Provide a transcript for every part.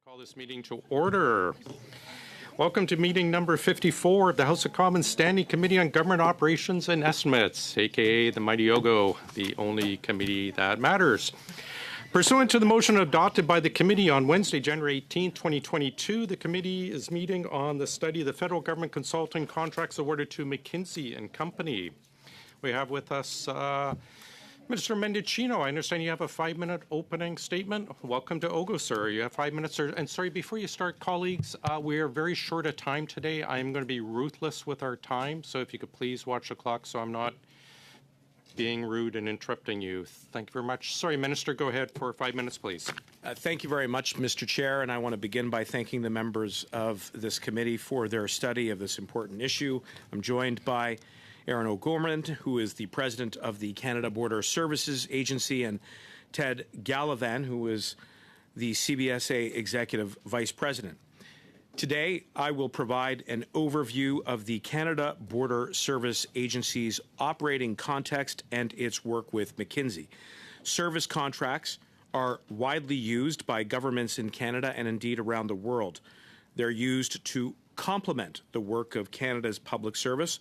Call this meeting to order. Welcome to meeting number 54 of the House of Commons Standing Committee on Government Operations and Estimates, aka the Mighty Ogo, the only committee that matters. Pursuant to the motion adopted by the committee on Wednesday, January 18, 2022, the committee is meeting on the study of the federal government consulting contracts awarded to McKinsey & Company. We have with us Minister Mendicino. I understand you have a 5-minute opening statement. Welcome to Ogo, sir. You have 5 minutes. And sorry, before you start, colleagues, we are very short of time today. I'm going to be ruthless with our time, so if you could please watch the clock so I'm not being rude and interrupting you. Thank you very much. Sorry, Minister, go ahead for 5 minutes, please. Thank you very much, Mr. Chair, and I want to begin by thanking the members of this committee for their study of this important issue. I'm joined by Erin O'Gorman, who is the president of the Canada Border Services Agency, and Ted Gallivan, who is the CBSA executive vice president. Today, I will provide an overview of the Canada Border Service Agency's operating context and its work with McKinsey. Service contracts are widely used by governments in Canada and indeed around the world. They're used to complement the work of Canada's public service,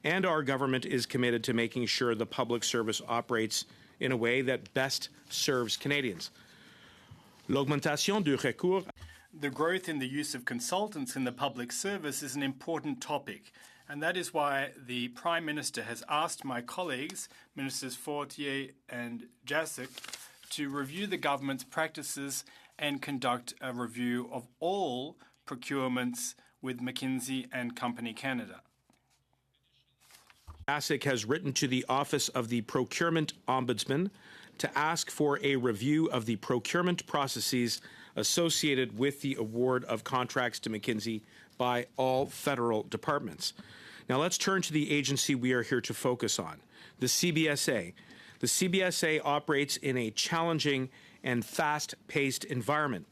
and our government is committed to making sure the public service operates in a way that best serves Canadians. L'augmentation du recours. The growth in the use of consultants in the public service is an important topic, and that is why the Prime Minister has asked my colleagues, Ministers Fortier and Jacek, to review the government's practices and conduct a review of all procurements with McKinsey & Company Canada. ASIC has written to the Office of the Procurement Ombudsman to ask for a review of the procurement processes associated with the award of contracts to McKinsey by all federal departments. Now let's turn to the agency we are here to focus on, the CBSA. The CBSA operates in a challenging and fast-paced environment.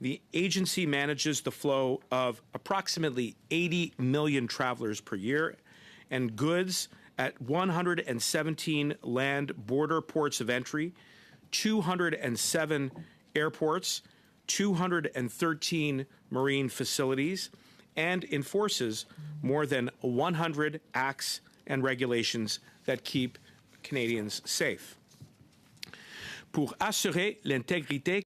The agency manages the flow of approximately 80 million travelers per year and goods at 117 land border ports of entry, 207 airports, 213 marine facilities, and enforces more than 100 acts and regulations that keep Canadians safe. Pour assurer l'intégrité.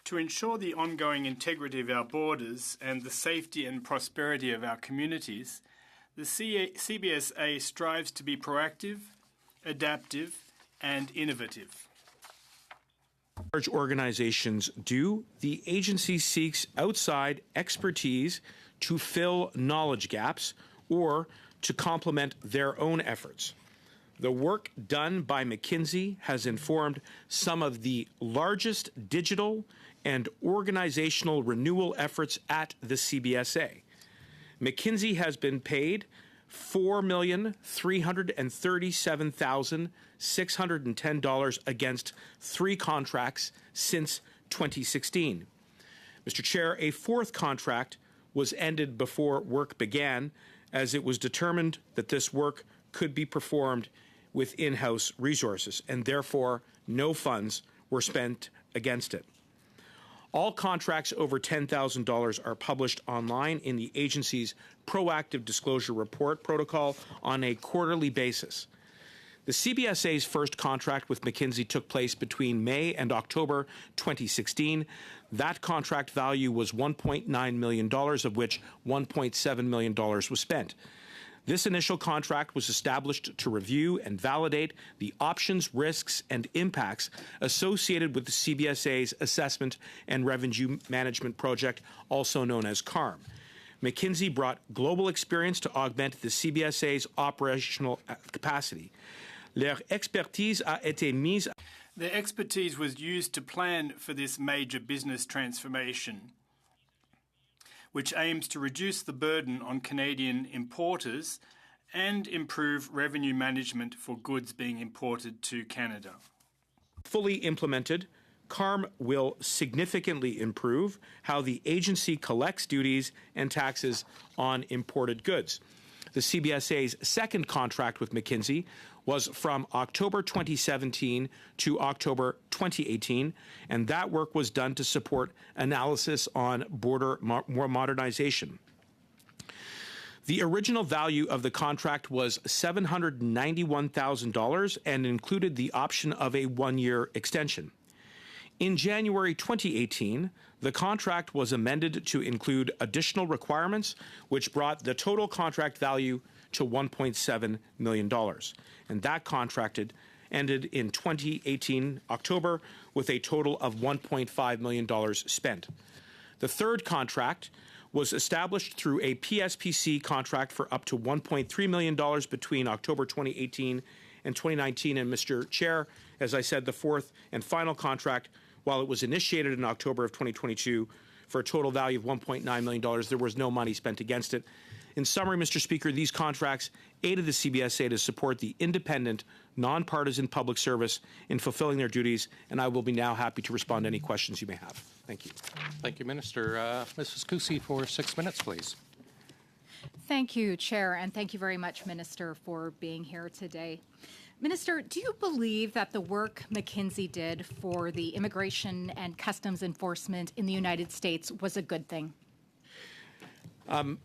To ensure the ongoing integrity of our borders and the safety and prosperity of our communities, the CBSA strives to be proactive, adaptive, and innovative. Large organizations do, the agency seeks outside expertise to fill knowledge gaps or to complement their own efforts. The work done by McKinsey has informed some of the largest digital and organizational renewal efforts at the CBSA. McKinsey has been paid $4,337,610 against 3 contracts since 2016. Mr. Chair, a 4th contract was ended before work began, as it was determined that this work could be performed with in-house resources, and therefore no funds were spent against it. All contracts over $10,000 are published online in the agency's proactive disclosure report protocol on a quarterly basis. The CBSA's first contract with McKinsey took place between May and October 2016. That contract value was $1.9 million, of which $1.7 million was spent. This initial contract was established to review and validate the options, risks, and impacts associated with the CBSA's Assessment and Revenue Management Project, also known as CARM. McKinsey brought global experience to augment the CBSA's operational capacity. Their expertise was used to plan for this major business transformation, which aims to reduce the burden on Canadian importers and improve revenue management for goods being imported to Canada. Fully implemented, CARM will significantly improve how the agency collects duties and taxes on imported goods. The CBSA's second contract with McKinsey was from October 2017 to October 2018, and that work was done to support analysis on border modernization. The original value of the contract was $791,000 and included the option of a one-year extension. In January 2018, the contract was amended to include additional requirements, which brought the total contract value to $1.7 million. And that contract ended in 2018 October with a total of $1.5 million spent. The third contract was established through a PSPC contract for up to $1.3 million between October 2018 and 2019. And Mr. Chair, as I said, the fourth and final contract, while it was initiated in October of 2022 for a total value of $1.9 million, there was no money spent against it. In summary, Mr. Speaker, these contracts aided the CBSA to support the independent, nonpartisan public service in fulfilling their duties, and I will be now happy to respond to any questions you may have. Thank you. Thank you, Minister. Mrs. Cusi, for 6 minutes, please. Thank you, Chair, and thank you very much, Minister, for being here today. Minister, do you believe that the work McKinsey did for the immigration and customs enforcement in the United States was a good thing?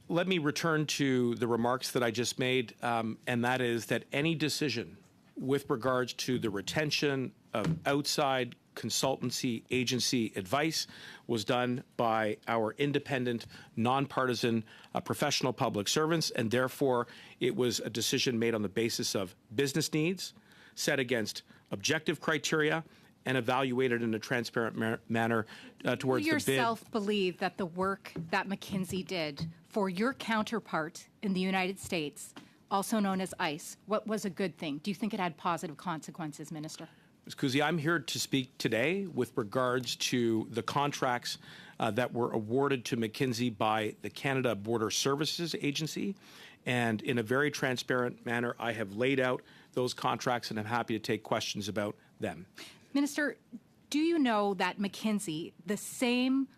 Let me return to the remarks that I just made, and that is that any decision with regards to the retention of outside consultancy agency advice was done by our independent, nonpartisan professional public servants, and therefore it was a decision made on the basis of business needs, set against objective criteria, and evaluated in a transparent manner towards the bid. You yourself believe that the work that McKinsey did for your counterpart in the United States, also known as ICE, what was a good thing? Do you think it had positive consequences, Minister? Ms. Cusi, I'm here to speak today with regards to the contracts that were awarded to McKinsey by the Canada Border Services Agency. And in a very transparent manner, I have laid out those contracts, and I'm happy to take questions about them. Minister, do you know that McKinsey, the same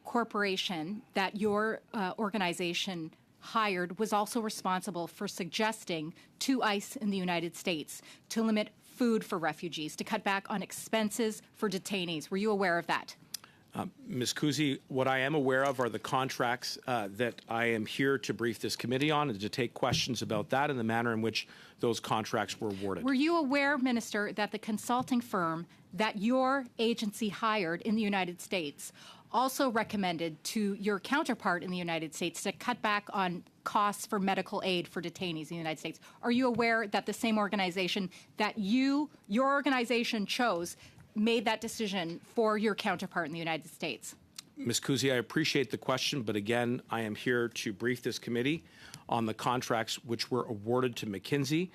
corporation that your organization hired, was also responsible for suggesting to ICE in the United States to limit food for refugees, to cut back on expenses for detainees? Were you aware of that? Ms. Cusi, what I am aware of are the contracts that I am here to brief this committee on and to take questions about that and the manner in which those contracts were awarded. Were you aware, Minister, that the consulting firm that your agency hired in the United States also recommended to your counterpart in the United States to cut back on costs for medical aid for detainees in the United States? Are you aware that the same organization that your organization chose made that decision for your counterpart in the United States? Ms. Cusi, I appreciate the question, but again, I am here to brief this committee on the contracts which were awarded to McKinsey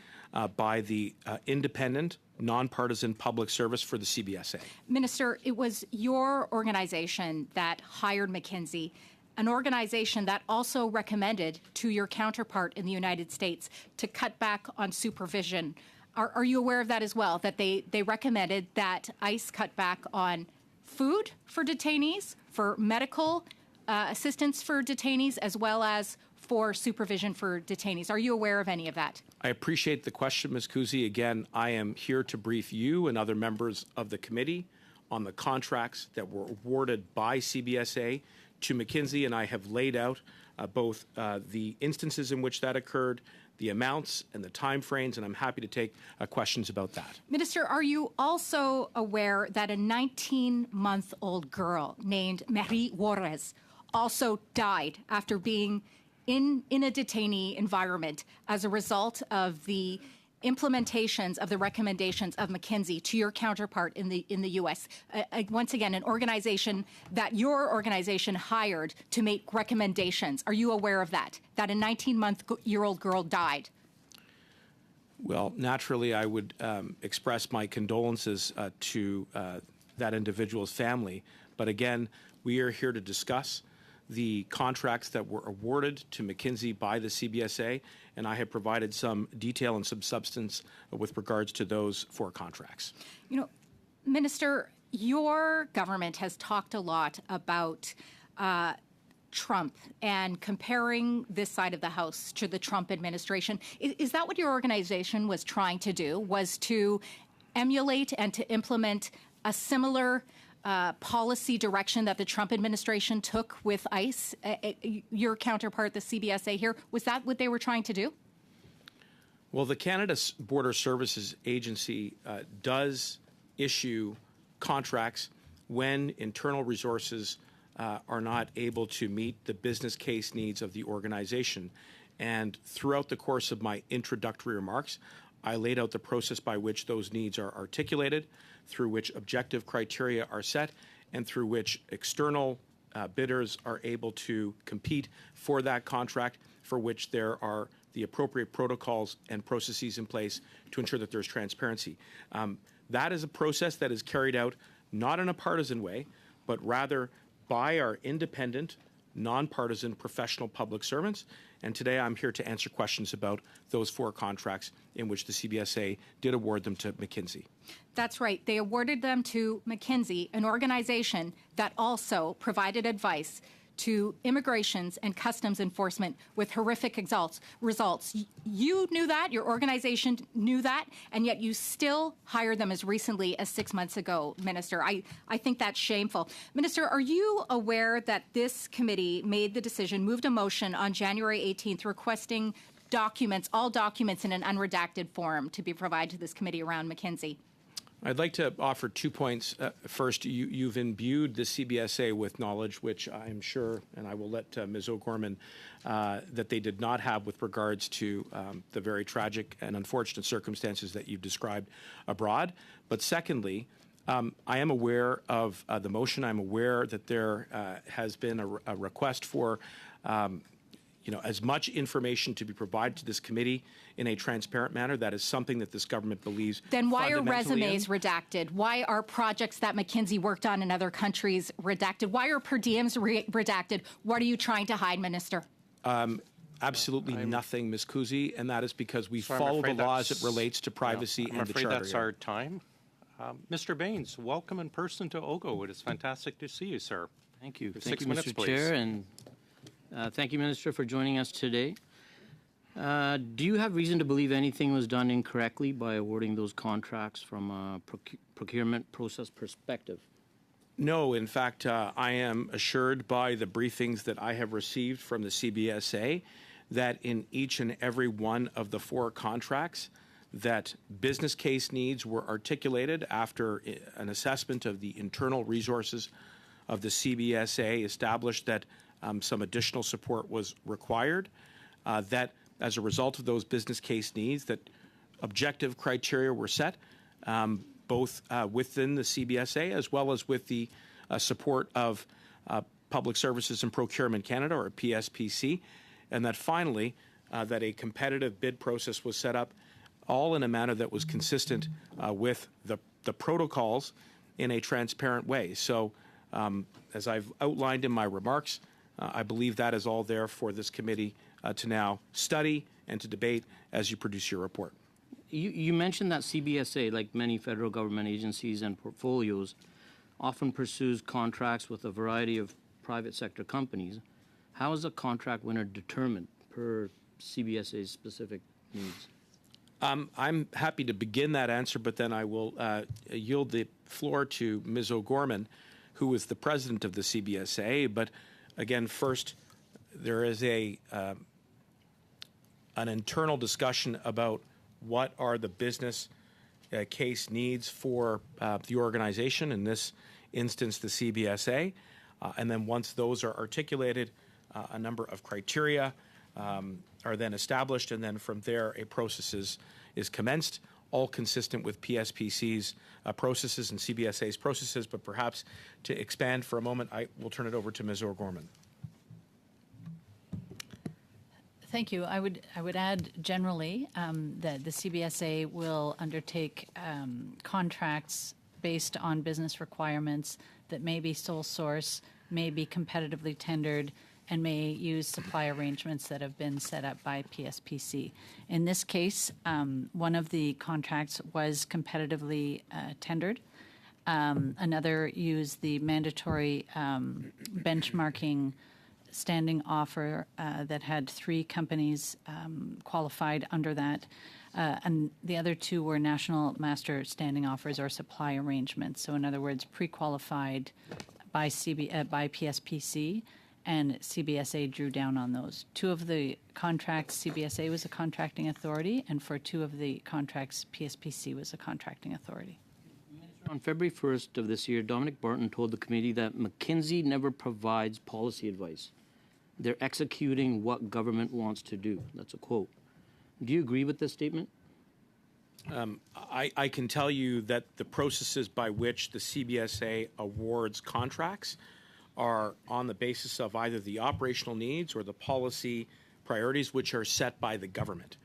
by the independent, nonpartisan public service for the CBSA. Minister, it was your organization that hired McKinsey, an organization that also recommended to your counterpart in the United States to cut back on supervision. Are you aware of that as well, that they recommended that ICE cut back on food for detainees, for medical assistance for detainees, as well as for supervision for detainees? Are you aware of any of that? I appreciate the question, Ms. Cusi. Again, I am here to brief you and other members of the committee on the contracts that were awarded by CBSA to McKinsey, and I have laid out both the instances in which that occurred, the amounts and the timeframes, and I'm happy to take questions about that. Minister, are you also aware that a 19-month-old girl named Marie Juarez also died after being in a detainee environment as a result of the implementations of the recommendations of McKinsey to your counterpart in the U.S.? Once again, an organization that your organization hired to make recommendations. Are you aware of that? That a 19-month-old girl died? Well, naturally, I would express my condolences to that individual's family. But again, we are here to discuss the contracts that were awarded to McKinsey by the CBSA, and I have provided some detail and some substance with regards to those four contracts. You know, Minister, your government has talked a lot about Trump and comparing this side of the House to the Trump administration. Is that what your organization was trying to do, was to emulate and to implement a similar policy direction that the Trump administration took with ICE? Your counterpart, the CBSA here, was that what they were trying to do? Well, the Canada Border Services Agency does issue contracts when internal resources are not able to meet the business case needs of the organization. And throughout the course of my introductory remarks, I laid out the process by which those needs are articulated, through which objective criteria are set, and through which external bidders are able to compete for that contract, for which there are the appropriate protocols and processes in place to ensure that there's transparency. That is a process that is carried out not in a partisan way, but rather by our independent, nonpartisan professional public servants. And today I'm here to answer questions about those 4 contracts in which the CBSA did award them to McKinsey. That's right. They awarded them to McKinsey, an organization that also provided advice to immigrations and customs enforcement with horrific results. You knew that, your organization knew that, and yet you still hired them as recently as 6 months ago, Minister. I think that's shameful. Minister, are you aware that this committee made the decision, moved a motion on January 18th requesting documents, all documents in an unredacted form to be provided to this committee around McKinsey? I'd like to offer 2 points. First, you've imbued the CBSA with knowledge, which I'm sure, and I will let Ms. O'Gorman, that they did not have with regards to the very tragic and unfortunate circumstances that you've described abroad. But secondly, I am aware of the motion. I'm aware that there has been a request for as much information to be provided to this committee in a transparent manner. That is something that this government believes. Then why are resumes redacted? Why are projects that McKinsey worked on in other countries redacted? Why are per diems redacted? What are you trying to hide, Minister? Absolutely nothing, Ms. Kuzi, and that is because we follow the law as it relates to privacy and the charter. I'm afraid that's our time. Mr. Baines, welcome in person to Ogo. It is fantastic to see you, sir. Thank you. For Thank 6 you, minutes, Mr. please. Chair, and thank you, Minister, for joining us today. Do you have reason to believe anything was done incorrectly by awarding those contracts from a procurement process perspective? No, in fact, I am assured by the briefings that I have received from the CBSA that in each and every one of the 4 contracts, that business case needs were articulated after an assessment of the internal resources of the CBSA established that some additional support was required, that as a result of those business case needs, that objective criteria were set, both within the CBSA as well as with the support of Public Services and Procurement Canada, or PSPC, and that finally that a competitive bid process was set up, all in a manner that was consistent with the protocols in a transparent way. So as I've outlined in my remarks, I believe that is all there for this committee to now study and to debate as you produce your report. You mentioned that CBSA, like many federal government agencies and portfolios, often pursues contracts with a variety of private sector companies. How is a contract winner determined per CBSA's specific needs? I'm happy to begin that answer, but then I will yield the floor to Ms. O'Gorman, who is the president of the CBSA. But again, first, there is an internal discussion about what are the business case needs for the organization, in this instance, the CBSA. And then once those are articulated, a number of criteria are then established, and then from there a process is commenced, all consistent with PSPC's processes and CBSA's processes. But perhaps to expand for a moment, I will turn it over to Ms. O'Gorman. Thank you. I would add generally that the CBSA will undertake contracts based on business requirements that may be sole source, may be competitively tendered, and may use supply arrangements that have been set up by PSPC. In this case, one of the contracts was competitively tendered. Another used the mandatory benchmarking standing offer that had 3 companies qualified under that. And the other 2 were national master standing offers or supply arrangements. So in other words, pre-qualified by PSPC, and CBSA drew down on those. 2 of the contracts, CBSA was a contracting authority, and for 2 of the contracts, PSPC was a contracting authority. On February 1st of this year, Dominic Barton told the committee that McKinsey never provides policy advice. They're executing what government wants to do. That's a quote. Do you agree with this statement? I can tell you that the processes by which the CBSA awards contracts are on the basis of either the operational needs or the policy priorities which are set by the government.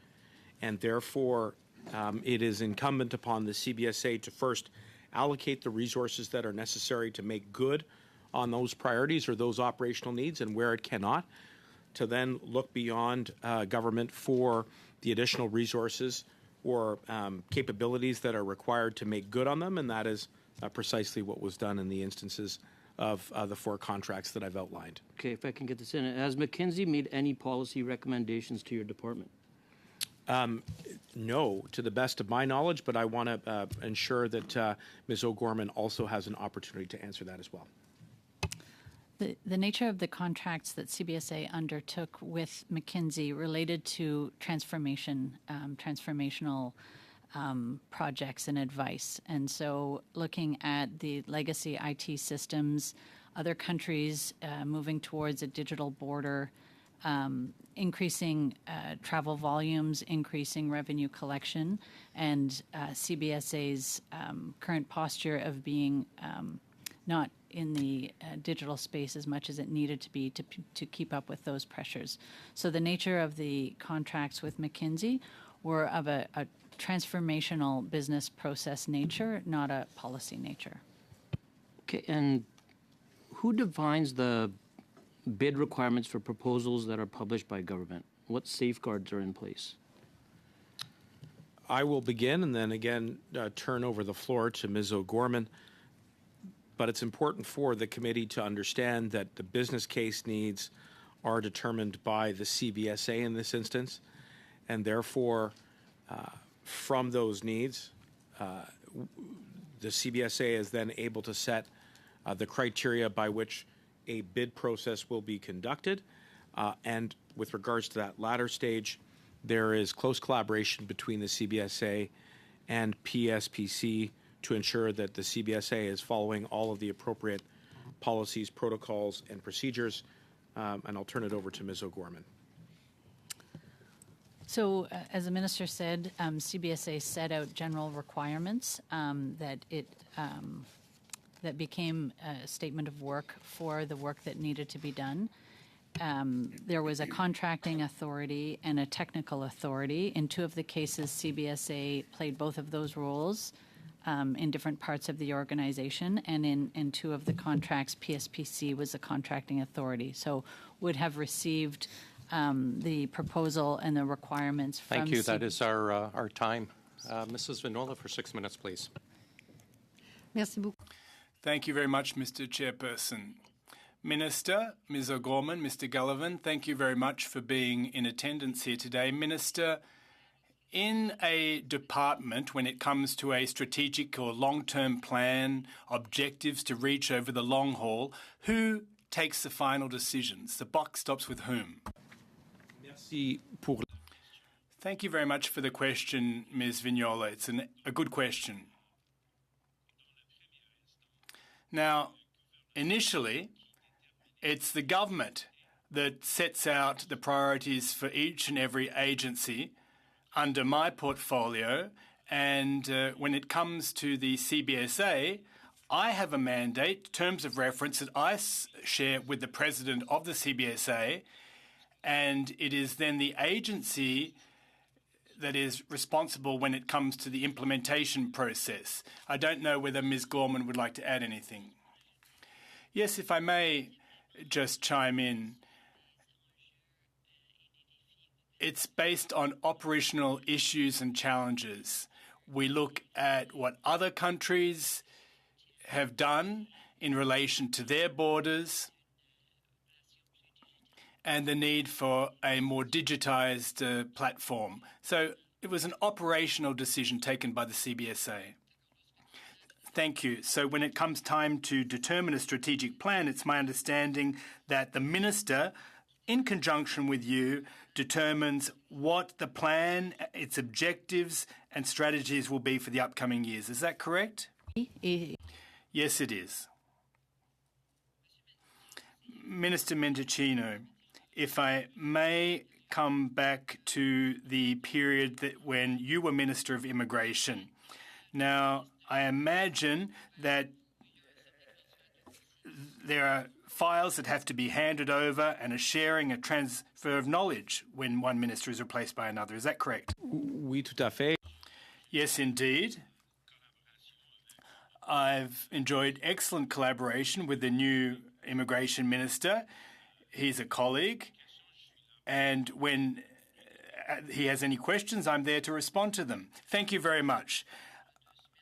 And therefore, it is incumbent upon the CBSA to first allocate the resources that are necessary to make good on those priorities or those operational needs, and where it cannot, to then look beyond government for the additional resources or capabilities that are required to make good on them, and that is precisely what was done in the instances of the 4 contracts that I've outlined. Okay, if I can get this in. Has McKinsey made any policy recommendations to your department? No, to the best of my knowledge, but I want to ensure that Ms. O'Gorman also has an opportunity to answer that as well. The nature of the contracts that CBSA undertook with McKinsey related to transformational projects and advice. And so looking at the legacy IT systems, other countries moving towards a digital border, increasing travel volumes, increasing revenue collection, and CBSA's current posture of being not in the digital space as much as it needed to be to keep up with those pressures. So the nature of the contracts with McKinsey were of a transformational business process nature, not a policy nature. Okay, and who defines the bid requirements for proposals that are published by government? What safeguards are in place? I will begin and then again turn over the floor to Ms. O'Gorman. But it's important for the committee to understand that the business case needs are determined by the CBSA in this instance, and therefore, from those needs, the CBSA is then able to set the criteria by which a bid process will be conducted. And with regards to that latter stage, there is close collaboration between the CBSA and PSPC to ensure that the CBSA is following all of the appropriate policies, protocols, and procedures. And I'll turn it over to Ms. O'Gorman. So, as the minister said, CBSA set out general requirements that became a statement of work for the work that needed to be done. There was a contracting authority and a technical authority. In 2 of the cases, CBSA played both of those roles in different parts of the organization, and in 2 of the contracts, PSPC was a contracting authority. So would have received the proposal and the requirements from Thank you. That is our time. Mrs. Vinola for 6 minutes, please. Merci beaucoup. Thank you very much, Mr. Chairperson. Minister, Ms. O'Gorman, Mr. Gullivan, thank you very much for being in attendance here today. Minister, in a department, when it comes to a strategic or long-term plan, objectives to reach over the long haul, who takes the final decisions? The buck stops with whom? Thank you very much for the question, Ms. Vignola. It's a good question. Now, initially, it's the government that sets out the priorities for each and every agency under my portfolio, and when it comes to the CBSA, I have a mandate, terms of reference, that I share with the president of the CBSA, and it is then the agency that is responsible when it comes to the implementation process. I don't know whether Ms. Gorman would like to add anything. Yes, if I may just chime in. It's based on operational issues and challenges. We look at what other countries have done in relation to their borders. and the need for a more digitised platform. So it was an operational decision taken by the CBSA. Thank you. So when it comes time to determine a strategic plan, it's my understanding that the Minister, in conjunction with you, determines what the plan, its objectives and strategies will be for the upcoming years. Is that correct? Yes, it is. Minister Mendicino, if I may come back to the period when you were Minister of Immigration. Now, I imagine that there are files that have to be handed over and a sharing, a transfer of knowledge when one minister is replaced by another. Is that correct? Oui, tout à fait. Yes, indeed. I've enjoyed excellent collaboration with the new immigration minister. He's a colleague, and when he has any questions, I'm there to respond to them. Thank you very much.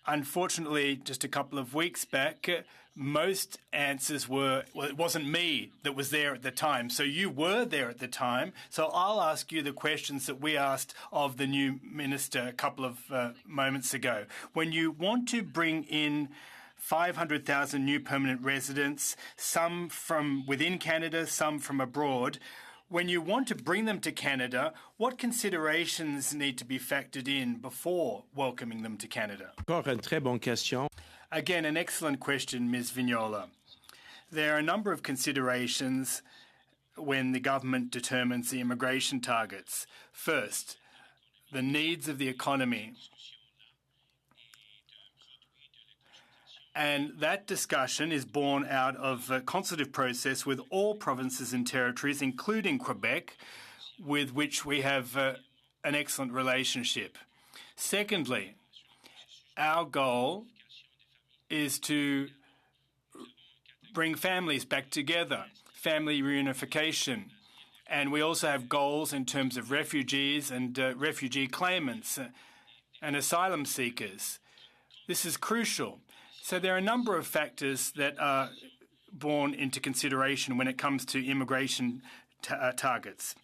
Unfortunately, just a couple of weeks back, most answers were, well, it wasn't me that was there at the time. So you were there at the time. So I'll ask you the questions that we asked of the new minister a couple of moments ago. When you want to bring in 500,000 new permanent residents, some from within Canada, some from abroad, when you want to bring them to Canada, what considerations need to be factored in before welcoming them to Canada? Encore une très bonne question. Again, an excellent question, Ms. Vignola. There are a number of considerations when the government determines the immigration targets. First, the needs of the economy. And that discussion is born out of a consultative process with all provinces and territories, including Quebec, with which we have an excellent relationship. Secondly, our goal is to bring families back together, family reunification. And we also have goals in terms of refugees and refugee claimants and asylum seekers. This is crucial. So there are a number of factors that are borne into consideration when it comes to immigration targets.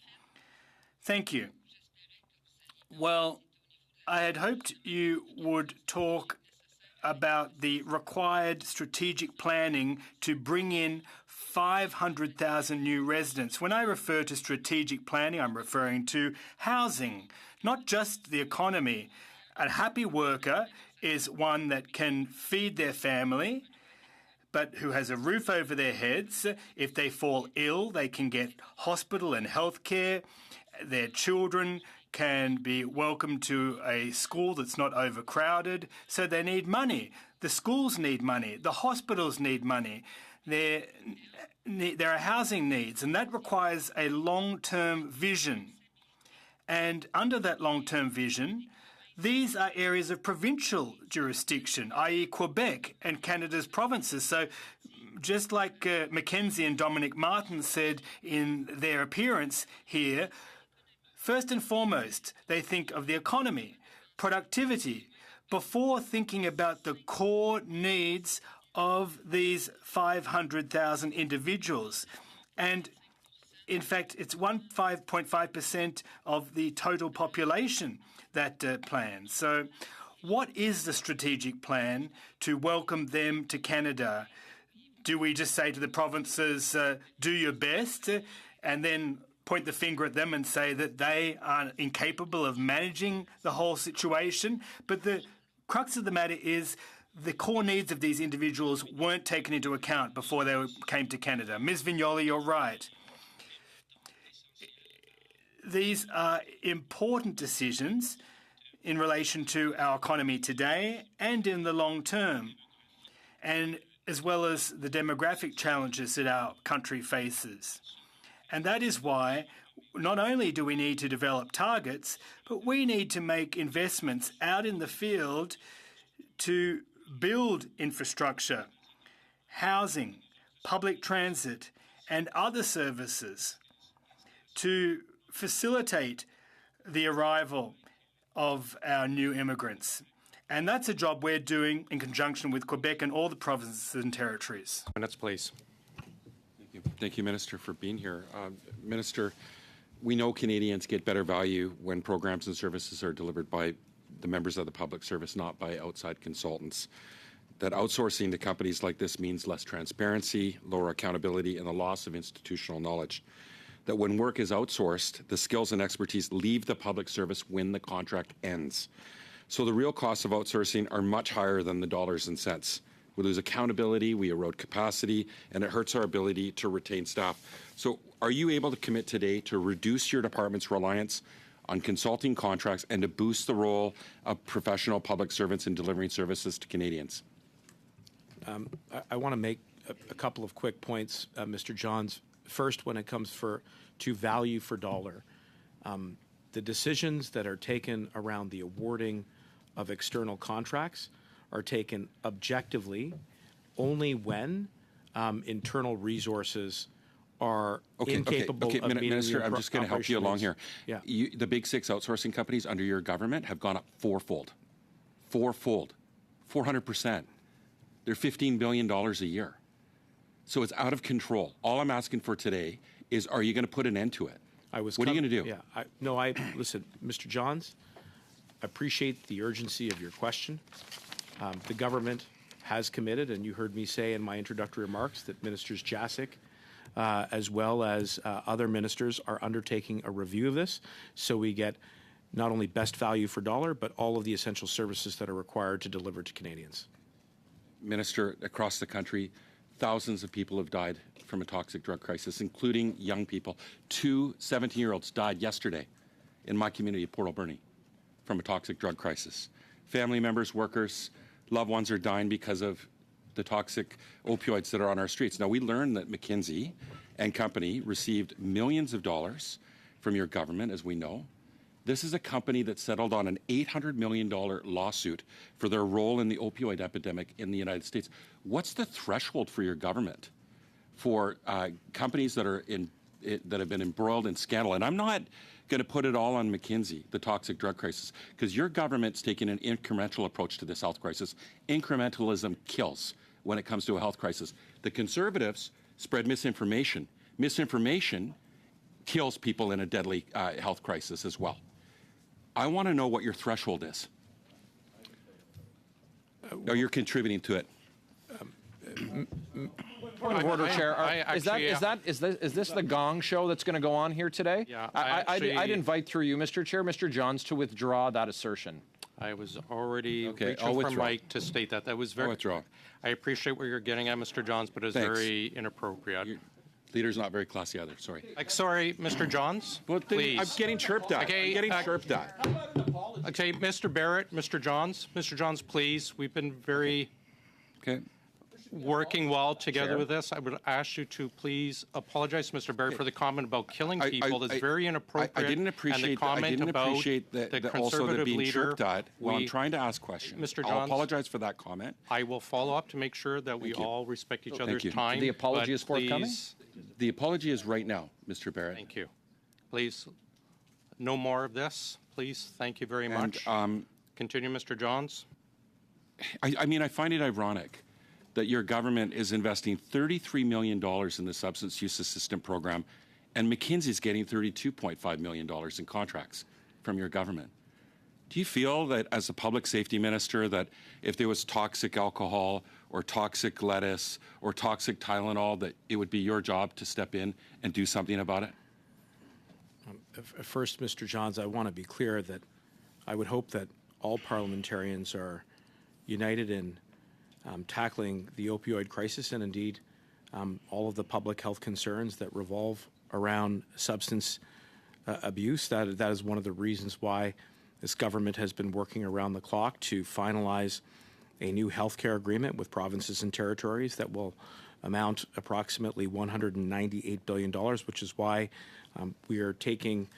Thank you. Well, I had hoped you would talk about the required strategic planning to bring in 500,000 new residents. When I refer to strategic planning, I'm referring to housing, not just the economy. A happy worker is one that can feed their family, but who has a roof over their heads. If they fall ill, they can get hospital and health care. Their children can be welcomed to a school that's not overcrowded. So they need money. The schools need money. The hospitals need money. There are housing needs, and that requires a long-term vision. And under that long-term vision, these are areas of provincial jurisdiction, i.e. Quebec and Canada's provinces. So just like Mackenzie and Dominic Martin said in their appearance here, first and foremost, they think of the economy, productivity, before thinking about the core needs of these 500,000 individuals. And in fact, it's 5.5% of the total population that plans. So what is the strategic plan to welcome them to Canada? Do we just say to the provinces, do your best, and then point the finger at them and say that they are incapable of managing the whole situation? But the crux of the matter is the core needs of these individuals weren't taken into account before they came to Canada. Ms. Vignola, you're right. These are important decisions in relation to our economy today and in the long term, and as well as the demographic challenges that our country faces. And that is why not only do we need to develop targets, but we need to make investments out in the field to build infrastructure, housing, public transit, and other services to facilitate the arrival of our new immigrants. And that's a job we're doing in conjunction with Quebec and all the provinces and territories. Minutes, please. Thank you. Thank you, Minister, for being here. Minister, we know Canadians get better value when programs and services are delivered by the members of the public service, not by outside consultants. That outsourcing to companies like this means less transparency, lower accountability, and the loss of institutional knowledge. That when work is outsourced, the skills and expertise leave the public service when the contract ends. So the real costs of outsourcing are much higher than the dollars and cents. We lose accountability, we erode capacity, and it hurts our ability to retain staff. So are you able to commit today to reduce your department's reliance on consulting contracts and to boost the role of professional public servants in delivering services to Canadians? I want to make a couple of quick points, Mr. Johns. First, when it comes to value for dollar, the decisions that are taken around the awarding of external contracts are taken objectively only when internal resources are incapable of meeting Minister, the I'm just going to help you along here. Yeah. The big six outsourcing companies under your government have gone up fourfold. 400%. They're $15 billion a year. So it's out of control. All I'm asking for today is, are you going to put an end to it? What are you going to do? Yeah, listen, Mr. Johns, I appreciate the urgency of your question. The government has committed, and you heard me say in my introductory remarks that Ministers Jacek, as well as other ministers, are undertaking a review of this, so we get not only best value for dollar, but all of the essential services that are required to deliver to Canadians. Minister, across the country, thousands of people have died from a toxic drug crisis, including young people. 2 17-year-olds died yesterday in my community of Port Alberni from a toxic drug crisis. Family members, workers, loved ones are dying because of the toxic opioids that are on our streets. Now, we learned that McKinsey and company received millions of dollars from your government, as we know. This is a company that settled on an $800 million lawsuit for their role in the opioid epidemic in the United States. What's the threshold for your government for companies that have been embroiled in scandal? And I'm not going to put it all on McKinsey, the toxic drug crisis, because your government's taking an incremental approach to this health crisis. Incrementalism kills when it comes to a health crisis. The Conservatives spread misinformation. Misinformation kills people in a deadly health crisis as well. I want to know what your threshold is. Or you're contributing to it. Point of order, Chair. Is this the gong show that's going to go on here today? Yeah, I'd invite through you, Mr. Chair, Mr. Johns, to withdraw that assertion. I was already reaching I'll for withdraw. Mike to state that. That was very. I'll withdraw. I appreciate where you're getting at, Mr. Johns, but it's Thanks. very inappropriate. Leader's not very classy either. Sorry. Sorry, Mr. Johns. Well, please. I'm getting chirped at. Okay, I'm getting chirped at. Okay, Mr. Barrett, Mr. Johns, please. We've been very Okay. working well together Chair. with this. I would ask you to please apologize, Mr. Barrett, for the comment about killing people. That's very inappropriate. I didn't appreciate. And the comment about the also conservative the being leader. chirped at while I'm trying to ask questions. Mr. I'll Johns, apologize for that comment. I will follow up to make sure that we Thank you. all respect each other's you. time. The apology but is forthcoming? please- The apology is right now, Mr. Barrett. Thank you. Please, no more of this. Please, thank you very And, much. Continue, Mr. Johns. I mean, I find it ironic that your government is investing $33 million in the substance use assistance program, and McKinsey's getting $32.5 million in contracts from your government. Do you feel that, as a public safety minister, that if there was toxic alcohol or toxic lettuce or toxic Tylenol, that it would be your job to step in and do something about it? First, Mr. Johns, I want to be clear that I would hope that all parliamentarians are united in tackling the opioid crisis and indeed all of the public health concerns that revolve around substance abuse. That is one of the reasons why this government has been working around the clock to finalize a new healthcare agreement with provinces and territories that will amount approximately $198 billion, which is why we are taking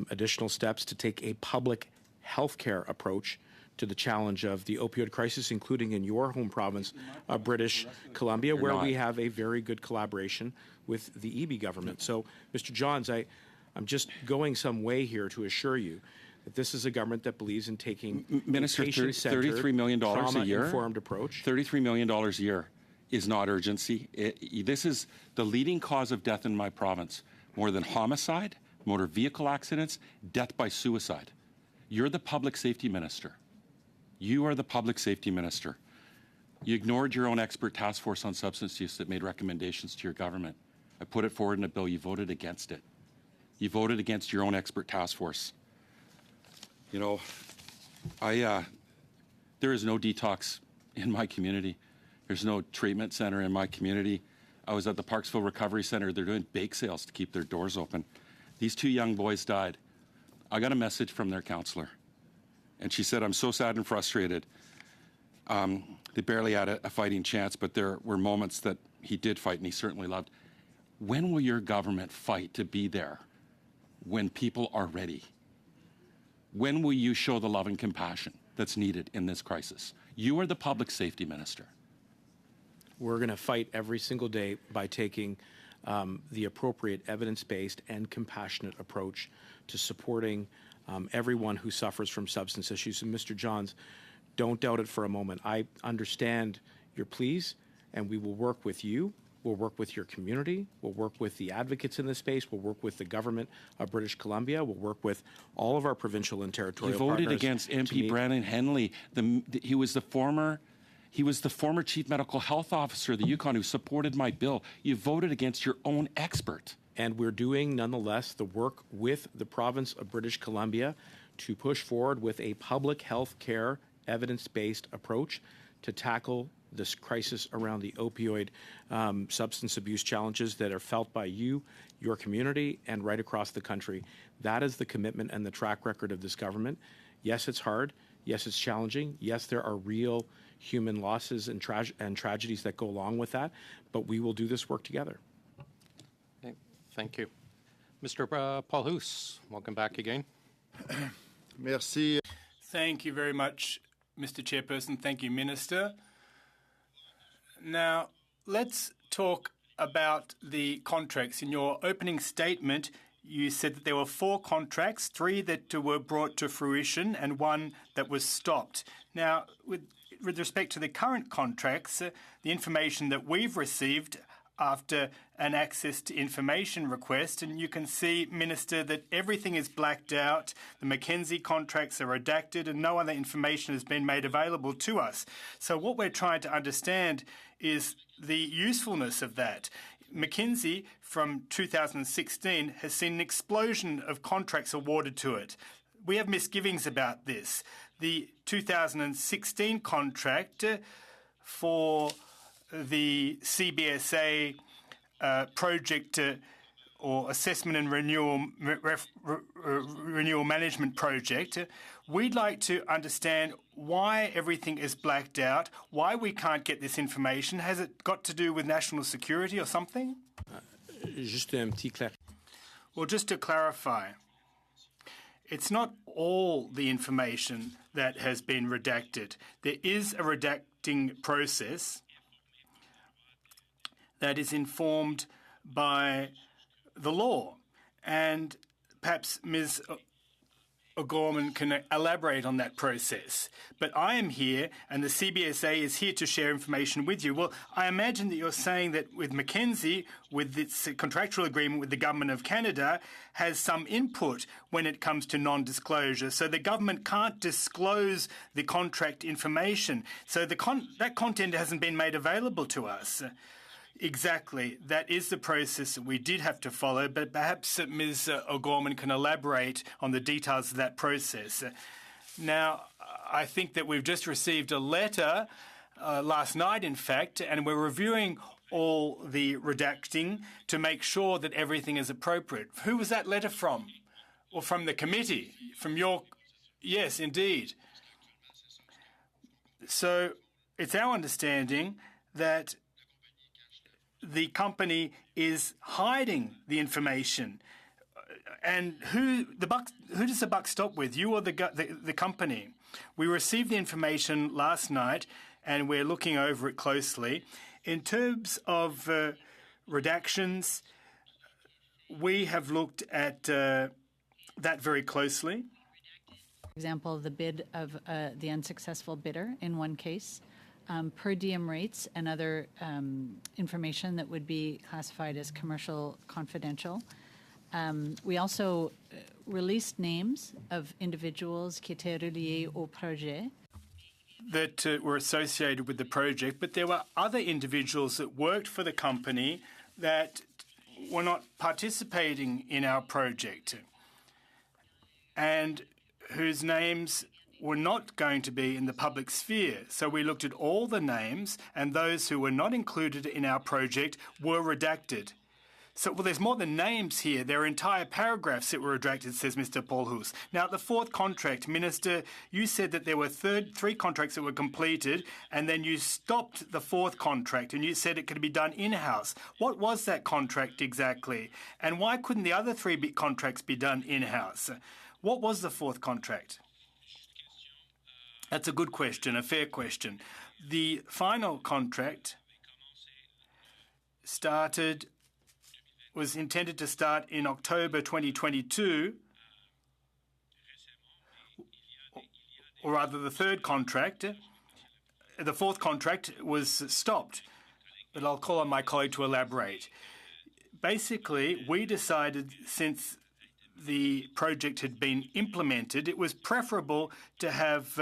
additional steps to take a public healthcare approach to the challenge of the opioid crisis, including in your home province of British Columbia, where we have a very good collaboration with the EB government. So, Mr. Johns, I'm just going some way here to assure you that this is a government that believes in taking Minister, a patient-centered, $33 million a year, trauma-informed approach. $33 million a year is not urgency. This is the leading cause of death in my province, more than homicide, motor vehicle accidents, death by suicide. You're the public safety minister. You are the public safety minister. You ignored your own expert task force on substance use that made recommendations to your government. I put it forward in a bill. You voted against it. You voted against your own expert task force. You know, there is no detox in my community. There's no treatment center in my community. I was at the Parksville Recovery Center. They're doing bake sales to keep their doors open. These 2 young boys died. I got a message from their counselor, and she said, I'm so sad and frustrated. They barely had a fighting chance, but there were moments that he did fight, and he certainly loved. When will your government fight to be there when people are ready? When will you show the love and compassion that's needed in this crisis? You are the public safety minister. We're going to fight every single day by taking the appropriate evidence-based and compassionate approach to supporting everyone who suffers from substance issues. And Mr. Johns, don't doubt it for a moment. I understand your pleas, and we will work with you. We'll work with your community. We'll work with the advocates in this space. We'll work with the government of British Columbia. We'll work with all of our provincial and territorial partners. You voted against MP Brandon Henley. He was the former chief medical health officer of the Yukon who supported my bill. You voted against your own expert. And we're doing, nonetheless, the work with the province of British Columbia to push forward with a public health care evidence-based approach to tackle this crisis around the opioid substance abuse challenges that are felt by you, your community, and right across the country. That is the commitment and the track record of this government. Yes, it's hard. Yes, it's challenging. Yes, there are real human losses and tragedies that go along with that, but we will do this work together. Okay, thank you. Mr. Paul Hoos, welcome back again. Merci. Thank you very much, Mr. Chairperson. Thank you, Minister. Now, let's talk about the contracts. In your opening statement, you said that there were 4 contracts, 3 that were brought to fruition and 1 that was stopped. Now, with respect to the current contracts, the information that we've received after an access to information request, and you can see, Minister, that everything is blacked out, the Mackenzie contracts are redacted, and no other information has been made available to us. So what we're trying to understand is the usefulness of that. Mackenzie, from 2016, has seen an explosion of contracts awarded to it. We have misgivings about this. The 2016 contract for the CBSA project or assessment and renewal management project, we'd like to understand why everything is blacked out, why we can't get this information. Has it got to do with national security or something? Well, just to clarify, it's not all the information that has been redacted. There is a redacting process that is informed by the law. And perhaps Ms. O'Gorman can elaborate on that process. But I am here, and the CBSA is here to share information with you. Well, I imagine that you're saying that with Mackenzie, with its contractual agreement with the Government of Canada, has some input when it comes to non-disclosure. So the government can't disclose the contract information. So that content hasn't been made available to us. Exactly. That is the process that we did have to follow, but perhaps Ms. O'Gorman can elaborate on the details of that process. Now, I think that we've just received a letter last night, in fact, and we're reviewing all the redacting to make sure that everything is appropriate. Who was that letter from? Or from the committee? From your... Yes, indeed. So it's our understanding that the company is hiding the information. And who does the buck stop with, you or the company? We received the information last night, and we're looking over it closely. In terms of redactions, we have looked at that very closely. For example, the bid of the unsuccessful bidder in one case. per diem rates and other information that would be classified as commercial confidential. We also released names of individuals qui étaient reliés au projet. That were associated with the project, but there were other individuals that worked for the company that were not participating in our project and whose names were not going to be in the public sphere. So we looked at all the names, and those who were not included in our project were redacted. So, well, there's more than names here. There are entire paragraphs that were redacted, says Mr. Polhus. Now, the fourth contract, Minister, you said that there were three contracts that were completed, and then you stopped the fourth contract, and you said it could be done in-house. What was that contract exactly? And why couldn't the other three contracts be done in-house? What was the fourth contract? That's a good question, a fair question. The final contract was intended to start in October 2022, or rather the third contract. The fourth contract was stopped, but I'll call on my colleague to elaborate. Basically, we decided, since the project had been implemented, it was preferable to have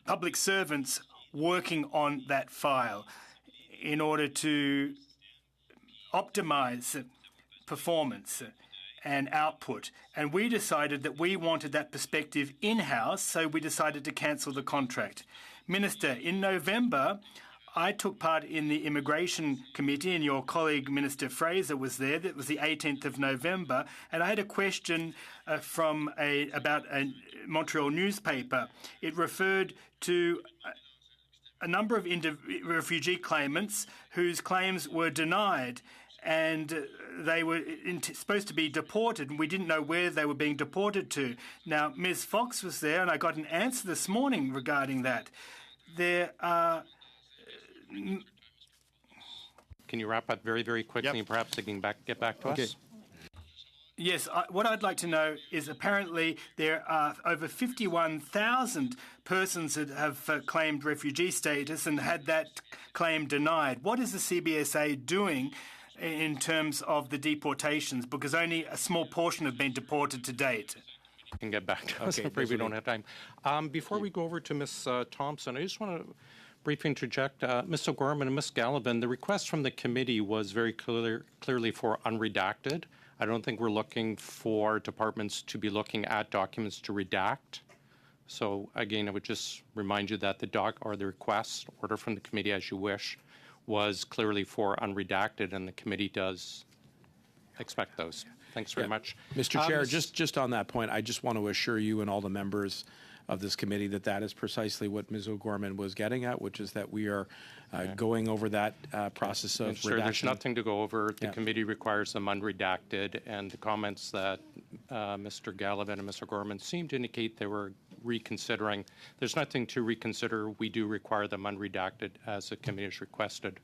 public servants working on that file in order to optimize performance and output. And we decided that we wanted that perspective in-house, so we decided to cancel the contract. Minister, in November, I took part in the Immigration Committee, and your colleague, Minister Fraser, was there. That was the 18th of November. And I had a question about a Montreal newspaper. It referred to a number of refugee claimants whose claims were denied, and they were supposed to be deported, and we didn't know where they were being deported to. Now, Ms. Fox was there, and I got an answer this morning regarding that. There are... Can you wrap up very, very quickly, and perhaps they can get back to us? Yes, what I'd like to know is apparently there are over 51,000 persons that have claimed refugee status and had that claim denied. What is the CBSA doing in terms of the deportations? Because only a small portion have been deported to date. Can get back to us. I'm afraid we don't have time. Before we go over to Ms. Thompson, I just want to briefly interject. Ms. O'Gorman and Ms. Gallivan, the request from the committee was very clearly for unredacted. I don't think we're looking for departments to be looking at documents to redact. So again, I would just remind you that the request, order from the committee as you wish, was clearly for unredacted, and the committee does expect those. Thanks very much. Mr. Chair, just on that point, I just want to assure you and all the members of this committee that that is precisely what Ms. O'Gorman was getting at, which is that we are going over that process of redaction. There's nothing to go over. The committee requires them unredacted, and the comments that Mr. Gallivan and Ms. O'Gorman seemed to indicate they were reconsidering. There's nothing to reconsider. We do require them unredacted as the committee has requested.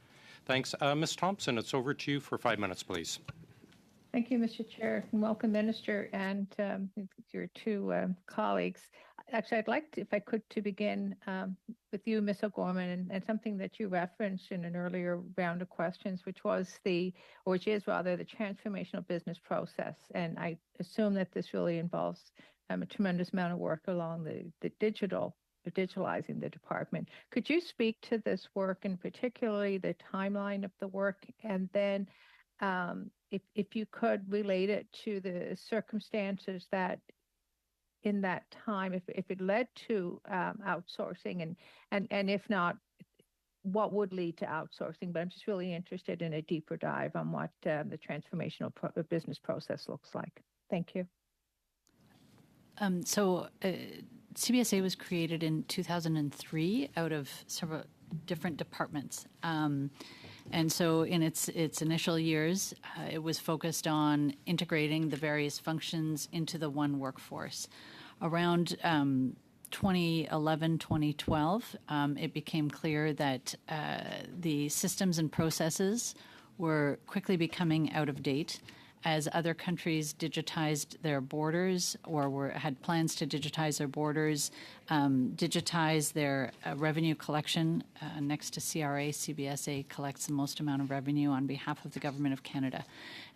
Thanks. Ms. Thompson, it's over to you for 5 minutes, please. Thank you, Mr. Chair, and welcome, Minister, and your two colleagues. Actually, I'd like to, if I could, to begin with you, Ms. O'Gorman, and something that you referenced in an earlier round of questions, which is the transformational business process. And I assume that this really involves a tremendous amount of work along the digitalizing the department. Could you speak to this work, and particularly the timeline of the work, and then if you could relate it to the circumstances that in that time, if it led to outsourcing, and if not, what would lead to outsourcing? But I'm just really interested in a deeper dive on what the transformational business process looks like. Thank you. CBSA was created in 2003 out of several different departments. And so in its initial years, it was focused on integrating the various functions into the one workforce. Around 2011, 2012, it became clear that the systems and processes were quickly becoming out of date, As other countries digitized their borders or had plans to digitize their borders, digitize their revenue collection, next to CRA, CBSA collects the most amount of revenue on behalf of the Government of Canada.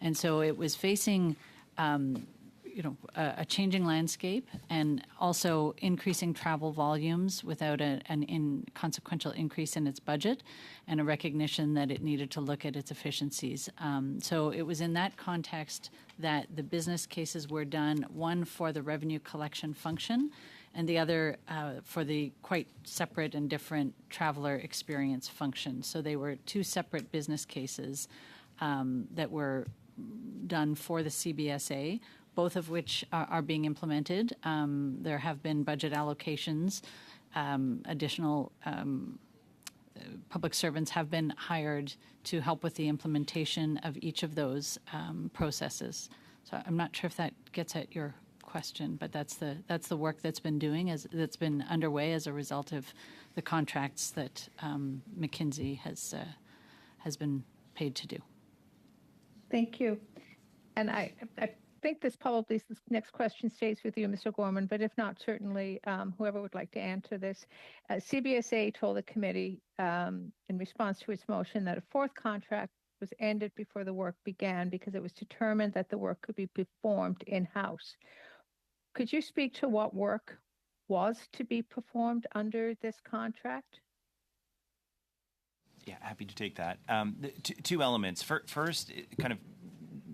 And so it was facing a changing landscape and also increasing travel volumes without an inconsequential increase in its budget and a recognition that it needed to look at its efficiencies. So it was in that context that the business cases were done, one for the revenue collection function and the other for the quite separate and different traveler experience function. So they were two separate business cases that were done for the CBSA, both of which are being implemented. There have been budget allocations. Additional public servants have been hired to help with the implementation of each of those processes. So I'm not sure if that gets at your question, but that's the work that's been underway as a result of the contracts that McKinsey has been paid to do. Thank you. And I think this next question stays with you, Mr. Gorman, but if not, certainly whoever would like to answer this. CBSA told the committee in response to its motion that a fourth contract was ended before the work began because it was determined that the work could be performed in-house. Could you speak to what work was to be performed under this contract? Yeah, happy to take that. Two elements. First, kind of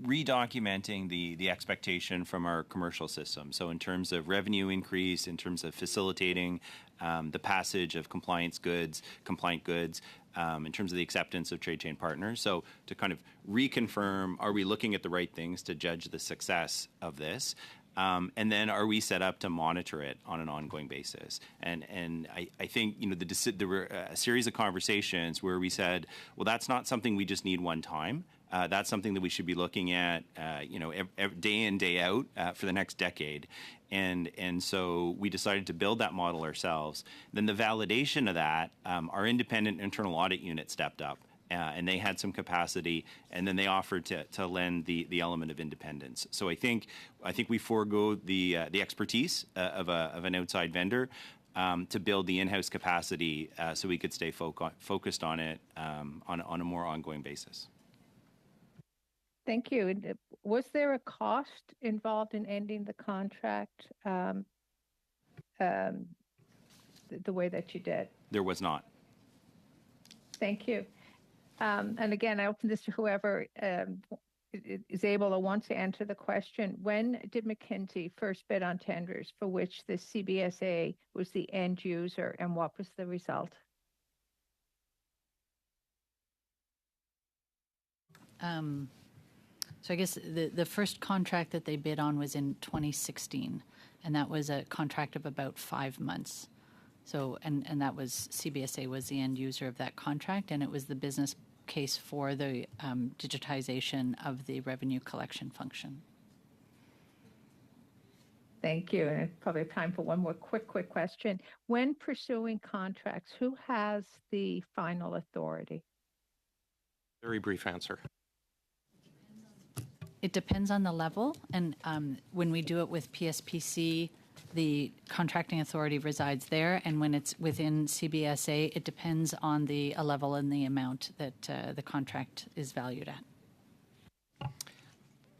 redocumenting the expectation from our commercial system. So in terms of revenue increase, in terms of facilitating the passage of compliant goods, in terms of the acceptance of trade chain partners. So to kind of reconfirm, are we looking at the right things to judge the success of this? And then are we set up to monitor it on an ongoing basis? And I think, there were a series of conversations where we said, well, that's not something we just need one time. That's something that we should be looking at, day in, day out for the next decade. And so we decided to build that model ourselves. Then the validation of that, our independent internal audit unit stepped up. And they had some capacity, and then they offered to lend the element of independence. So I think we forego the expertise of an outside vendor to build the in-house capacity, so we could stay focused on it on a more ongoing basis. Thank you. Was there a cost involved in ending the contract the way that you did? There was not. Thank you. And again, I open this to whoever is able or wants to answer the question. When did McKinsey first bid on tenders for which the CBSA was the end user, and what was the result? So I guess the first contract that they bid on was in 2016, and that was a contract of about 5 months. So, and that was, CBSA was the end user of that contract, and it was the business case for the digitization of the revenue collection function. Thank you. And probably time for one more quick question. When pursuing contracts, who has the final authority? Very brief answer. It depends on the level, and when we do it with PSPC, the contracting authority resides there, and when it's within CBSA, it depends on the level and the amount that the contract is valued at.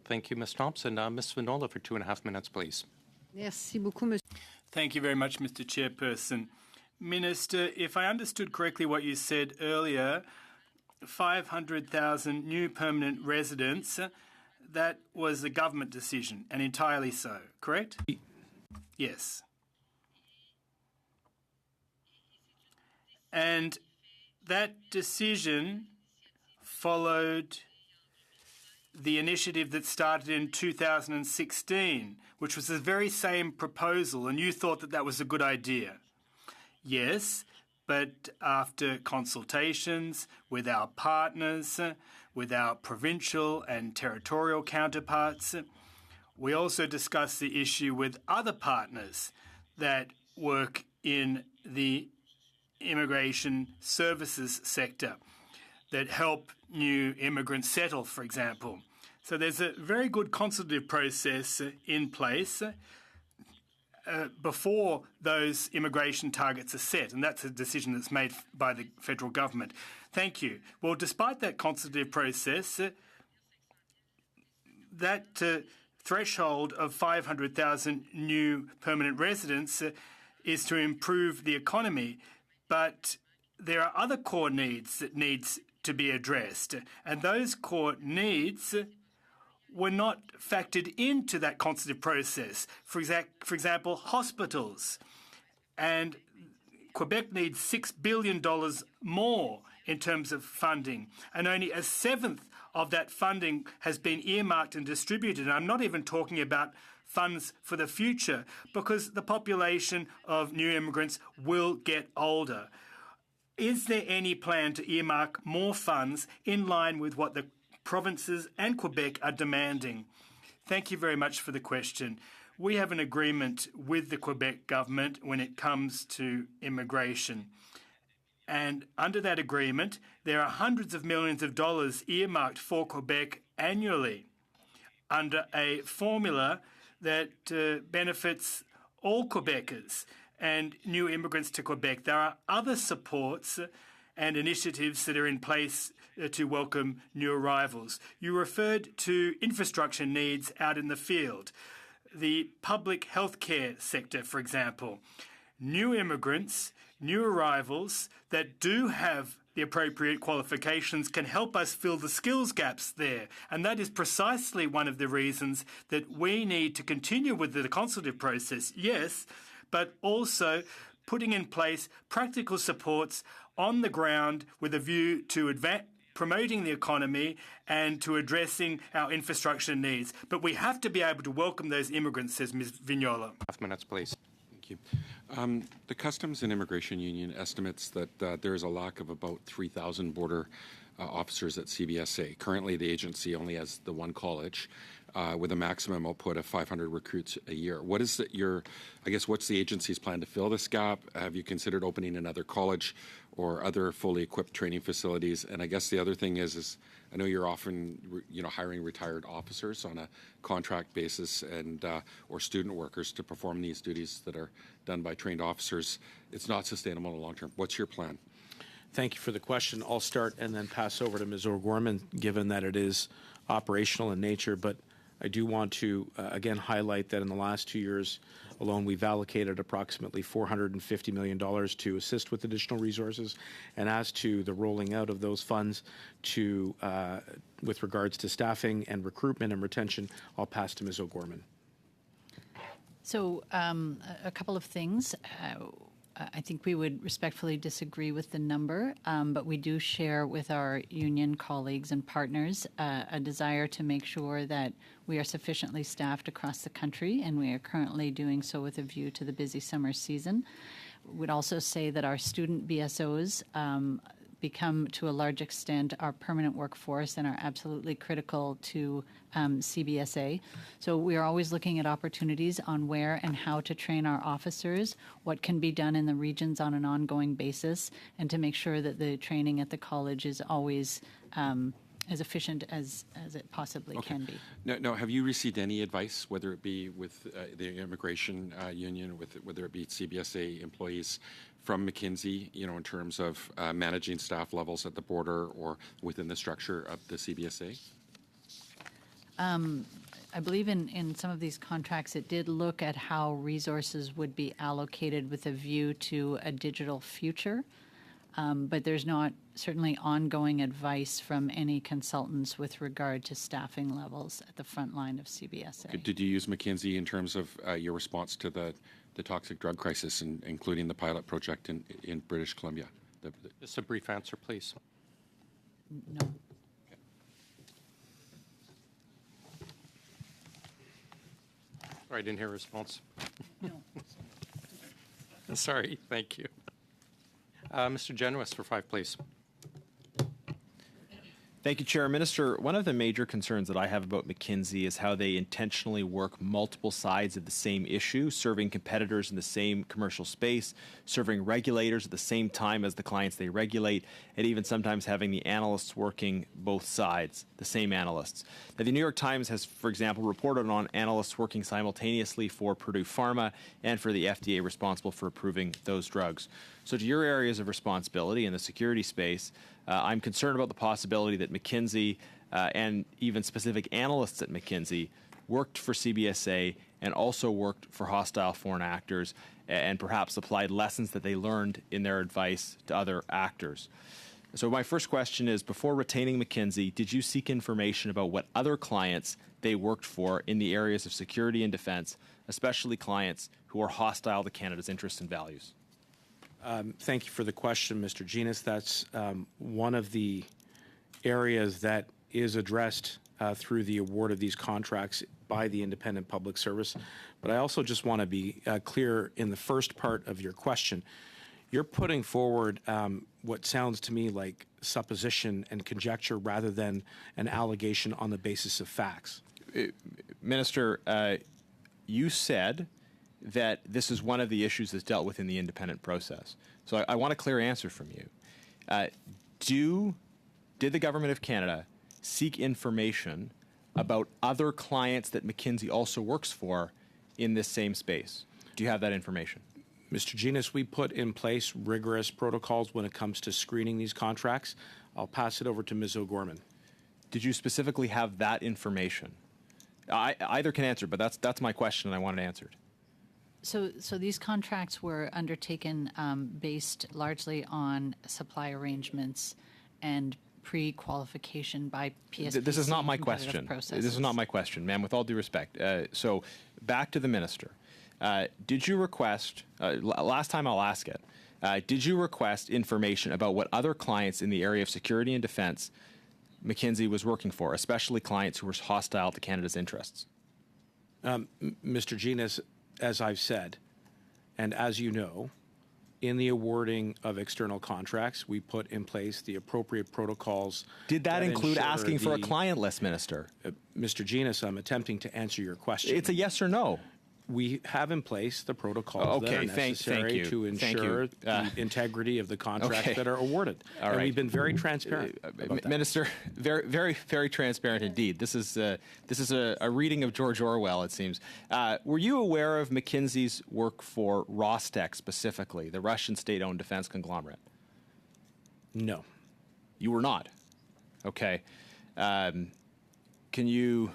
Thank you, Ms. Thompson. Ms. Svinola for 2.5 minutes, please. Merci beaucoup, Monsieur. Thank you very much, Mr. Chairperson. Minister, if I understood correctly what you said earlier, 500,000 new permanent residents, that was a government decision, and entirely so, correct? Yes. And that decision followed the initiative that started in 2016, which was the very same proposal, and you thought that that was a good idea. Yes, but after consultations with our partners, with our provincial and territorial counterparts, we also discussed the issue with other partners that work in the immigration services sector that help new immigrants settle, for example. So there's a very good consultative process in place before those immigration targets are set, and that's a decision that's made by the federal government. Thank you. Well, despite that consultative process, that threshold of 500,000 new permanent residents is to improve the economy, but there are other core needs that needs to be addressed, and those core needs were not factored into that consultative process. For example, hospitals. And Quebec needs $6 billion more in terms of funding, and only a seventh of that funding has been earmarked and distributed. And I'm not even talking about funds for the future, because the population of new immigrants will get older. Is there any plan to earmark more funds in line with what the provinces and Quebec are demanding? Thank you very much for the question. We have an agreement with the Quebec government when it comes to immigration. And under that agreement, there are hundreds of millions of dollars earmarked for Quebec annually under a formula that benefits all Quebecers and new immigrants to Quebec. There are other supports and initiatives that are in place to welcome new arrivals. You referred to infrastructure needs out in the field. The public healthcare sector, for example. New immigrants, new arrivals that do have the appropriate qualifications can help us fill the skills gaps there. And that is precisely one of the reasons that we need to continue with the consultative process, yes, but also putting in place practical supports on the ground with a view to promoting the economy and to addressing our infrastructure needs. But we have to be able to welcome those immigrants, says Ms. Vignola. 5 minutes, please. Thank you. The Customs and Immigration Union estimates that there is a lack of about 3,000 border officers at CBSA. Currently, the agency only has the one college with a maximum output of 500 recruits a year. What is what's the agency's plan to fill this gap? Have you considered opening another college or other fully equipped training facilities? And I guess the other thing is I know you're often hiring retired officers on a contract basis and or student workers to perform these duties that are done by trained officers. It's not sustainable in the long term. What's your plan? Thank you for the question. I'll start and then pass over to Ms. O'Gorman, given that it is operational in nature. But I do want to, again, highlight that in the last 2 years alone, we've allocated approximately $450 million to assist with additional resources. And as to the rolling out of those funds with regards to staffing and recruitment and retention, I'll pass to Ms. O'Gorman. So a couple of things. I think we would respectfully disagree with the number, but we do share with our union colleagues and partners a desire to make sure that we are sufficiently staffed across the country, and we are currently doing so with a view to the busy summer season. We'd also say that our student BSOs become, to a large extent, our permanent workforce and are absolutely critical to CBSA. So we are always looking at opportunities on where and how to train our officers, what can be done in the regions on an ongoing basis, and to make sure that the training at the college is always as efficient as it possibly can be. No, have you received any advice, whether it be with the immigration union, whether it be CBSA employees, from McKinsey, in terms of managing staff levels at the border or within the structure of the CBSA? I believe in some of these contracts, it did look at how resources would be allocated with a view to a digital future. But there's not certainly ongoing advice from any consultants with regard to staffing levels at the front line of CBSA. Did you use McKinsey in terms of your response to the toxic drug crisis, including the pilot project in British Columbia? Just a brief answer, please. No. I didn't hear a response. No. Sorry, thank you. Mr. Genuis for 5, please. Thank you, Chair. Minister, one of the major concerns that I have about McKinsey is how they intentionally work multiple sides of the same issue, serving competitors in the same commercial space, serving regulators at the same time as the clients they regulate, and even sometimes having the analysts working both sides, the same analysts. Now, the New York Times has, for example, reported on analysts working simultaneously for Purdue Pharma and for the FDA responsible for approving those drugs. So to your areas of responsibility in the security space, I'm concerned about the possibility that McKinsey and even specific analysts at McKinsey worked for CBSA and also worked for hostile foreign actors and perhaps applied lessons that they learned in their advice to other actors. So my first question is, before retaining McKinsey, did you seek information about what other clients they worked for in the areas of security and defense, especially clients who are hostile to Canada's interests and values? Thank you for the question, Mr. Genis. That's one of the areas that is addressed through the award of these contracts by the Independent Public Service. But I also just want to be clear in the first part of your question. You're putting forward what sounds to me like supposition and conjecture rather than an allegation on the basis of facts. Minister, you said that this is one of the issues that's dealt with in the independent process. So I want a clear answer from you. Did the Government of Canada seek information about other clients that McKinsey also works for in this same space? Do you have that information? Mr. Genis, we put in place rigorous protocols when it comes to screening these contracts. I'll pass it over to Ms. O'Gorman. Did you specifically have that information? Either can answer, but that's my question and I want it answered. So these contracts were undertaken based largely on supply arrangements and pre-qualification by PSPC. This is not my question. This is not my question, ma'am, with all due respect. So back to the minister. Did you request, last time I'll ask it, did you request information about what other clients in the area of security and defense McKinsey was working for, especially clients who were hostile to Canada's interests? Mr. Genis, as I've said, and as you know, in the awarding of external contracts, we put in place the appropriate protocols. Did that include asking for a client list, Minister? Mr. Genis, I'm attempting to answer your question. It's a yes or no. We have in place the protocols that are necessary to ensure the integrity of the contracts that are awarded. All right. And we've been very transparent about that. Minister, very, very, very transparent indeed. This is a reading of George Orwell, it seems. Were you aware of McKinsey's work for Rostec specifically, the Russian state-owned defense conglomerate? No. You were not? Okay. Can you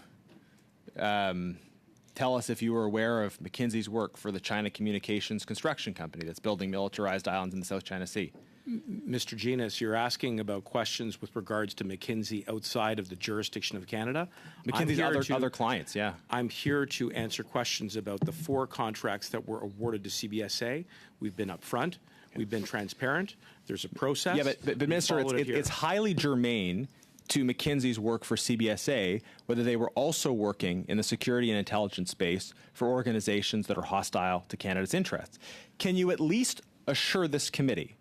tell us if you were aware of McKinsey's work for the China Communications Construction Company that's building militarized islands in the South China Sea? Mr. Genis, you're asking about questions with regards to McKinsey outside of the jurisdiction of Canada. McKinsey's other clients, yeah. I'm here to answer questions about the 4 contracts that were awarded to CBSA. We've been upfront. We've been transparent. There's a process. Yeah, but Minister, it's highly germane to McKinsey's work for CBSA, whether they were also working in the security and intelligence space for organizations that are hostile to Canada's interests. Can you at least assure this committee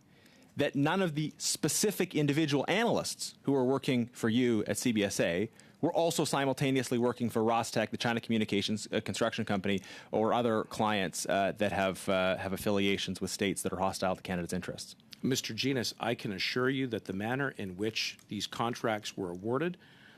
that none of the specific individual analysts who are working for you at CBSA were also simultaneously working for Rostec, the China Communications Construction Company, or other clients that have affiliations with states that are hostile to Canada's interests? Mr. Genis, I can assure you that the manner in which these contracts were awarded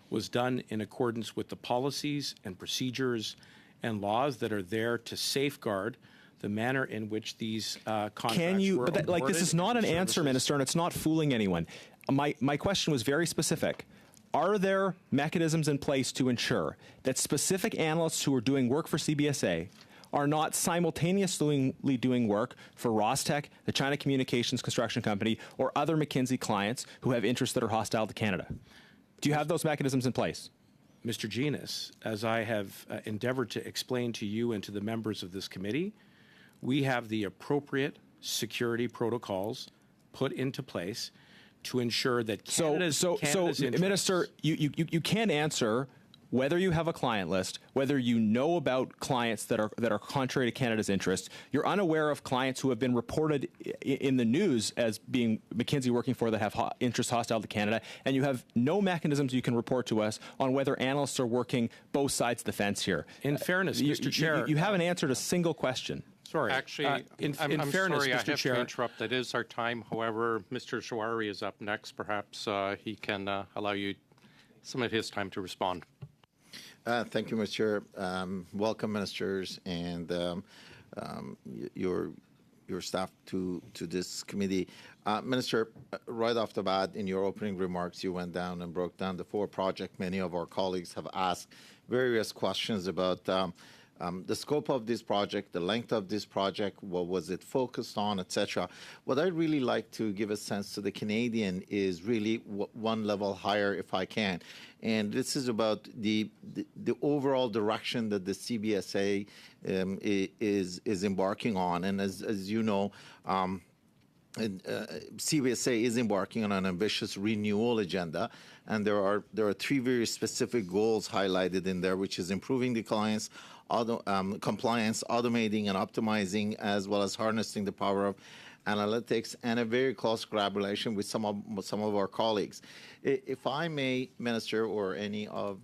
was done in accordance with the policies and procedures and laws that are there to safeguard the manner in which these contracts were awarded. Like, this is not an answer, Minister, and it's not fooling anyone. My question was very specific. Are there mechanisms in place to ensure that specific analysts who are doing work for CBSA are not simultaneously doing work for Rostec, the China Communications Construction Company, or other McKinsey clients who have interests that are hostile to Canada? Do you have those mechanisms in place? Mr. Genis, as I have endeavored to explain to you and to the members of this committee, we have the appropriate security protocols put into place to ensure that Canada's Minister, you can't answer whether you have a client list, whether you know about clients that are contrary to Canada's interests, you're unaware of clients who have been reported in the news as being McKinsey working for that have interests hostile to Canada, and you have no mechanisms you can report to us on whether analysts are working both sides of the fence here. In fairness, Mr. Chair, you haven't answered a single question. Sorry. Actually, in I'm fairness, sorry, Mr. I have Chair, to interrupt. That is our time. However, Mr. Shawari is up next. Perhaps he can allow you some of his time to respond. Thank you, Mr. Chair. Welcome, ministers, and your staff to this committee. Minister, right off the bat, in your opening remarks, you went down and broke down the 4 projects. Many of our colleagues have asked various questions about the scope of this project, the length of this project, what was it focused on, etc. What I'd really like to give a sense to the Canadian is really one level higher, if I can. And this is about the overall direction that the CBSA is embarking on. And as you know, CBSA is embarking on an ambitious renewal agenda, and there are 3 very specific goals highlighted in there, which is improving the compliance, automating and optimizing, as well as harnessing the power of analytics, and a very close collaboration with some of our colleagues. If I may, Minister, or any of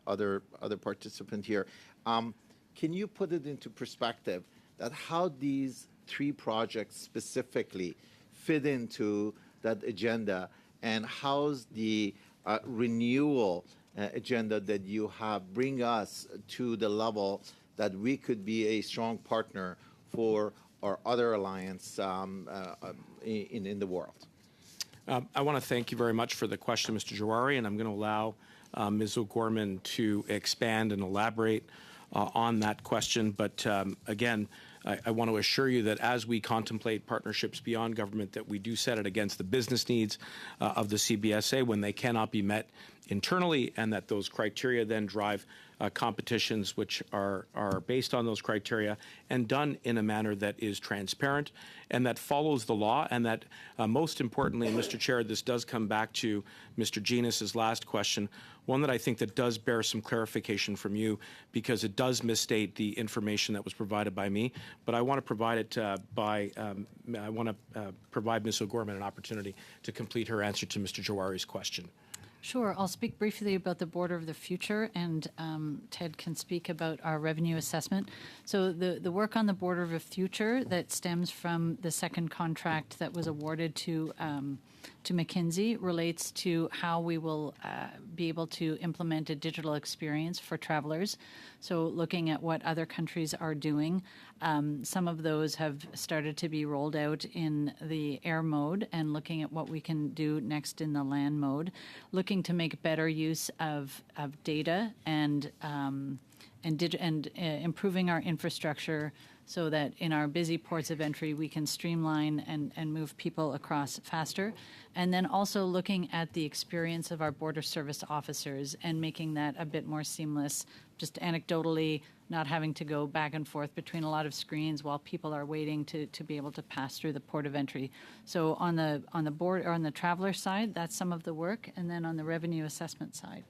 other participant here, can you put it into perspective that how these 3 projects specifically fit into that agenda, and how's the renewal agenda that you have bring us to the level that we could be a strong partner for our other alliance in the world? I want to thank you very much for the question, Mr. Jawari, and I'm going to allow Ms. O'Gorman to expand and elaborate on that question. But again, I want to assure you that as we contemplate partnerships beyond government, that we do set it against the business needs of the CBSA when they cannot be met internally, and that those criteria then drive competitions which are based on those criteria and done in a manner that is transparent and that follows the law, and that most importantly, and Mr. Chair, this does come back to Mr. Genus's last question, one that I think that does bear some clarification from you, because it does misstate the information that was provided by me, but I want to provide it I want to provide Ms. O'Gorman an opportunity to complete her answer to Mr. Jawari's question. Sure. I'll speak briefly about the Border of the Future, and Ted can speak about our revenue assessment. So the work on the Border of the Future that stems from the second contract that was awarded to McKinsey relates to how we will be able to implement a digital experience for travelers. So looking at what other countries are doing, some of those have started to be rolled out in the air mode, and looking at what we can do next in the land mode, looking to make better use of data and improving our infrastructure so that in our busy ports of entry we can streamline and move people across faster. And then also looking at the experience of our border service officers and making that a bit more seamless, just anecdotally not having to go back and forth between a lot of screens while people are waiting to be able to pass through the port of entry. So on the board or on the traveler side, that's some of the work, and then on the revenue assessment side.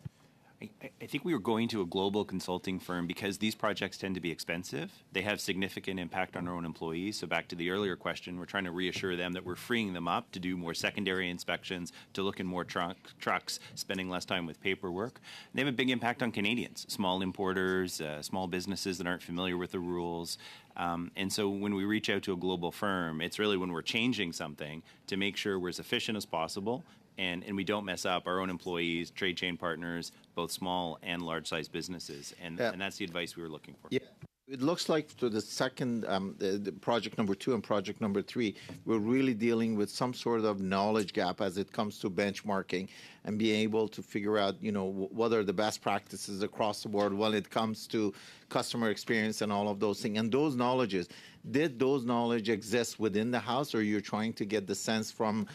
I think we were going to a global consulting firm because these projects tend to be expensive. They have significant impact on our own employees. So back to the earlier question, we're trying to reassure them that we're freeing them up to do more secondary inspections, to look in more trucks, spending less time with paperwork. And they have a big impact on Canadians, small importers, small businesses that aren't familiar with the rules. And so when we reach out to a global firm, it's really when we're changing something to make sure we're as efficient as possible, and we don't mess up our own employees, trade chain partners, both small and large-sized businesses. And that's the advice we were looking for. Yeah. It looks like to the second, the project number 2 and project number 3, we're really dealing with some sort of knowledge gap as it comes to benchmarking and being able to figure out, what are the best practices across the board when it comes to customer experience and all of those things. And those knowledges, did those knowledge exist within the house, or you're trying to get the sense from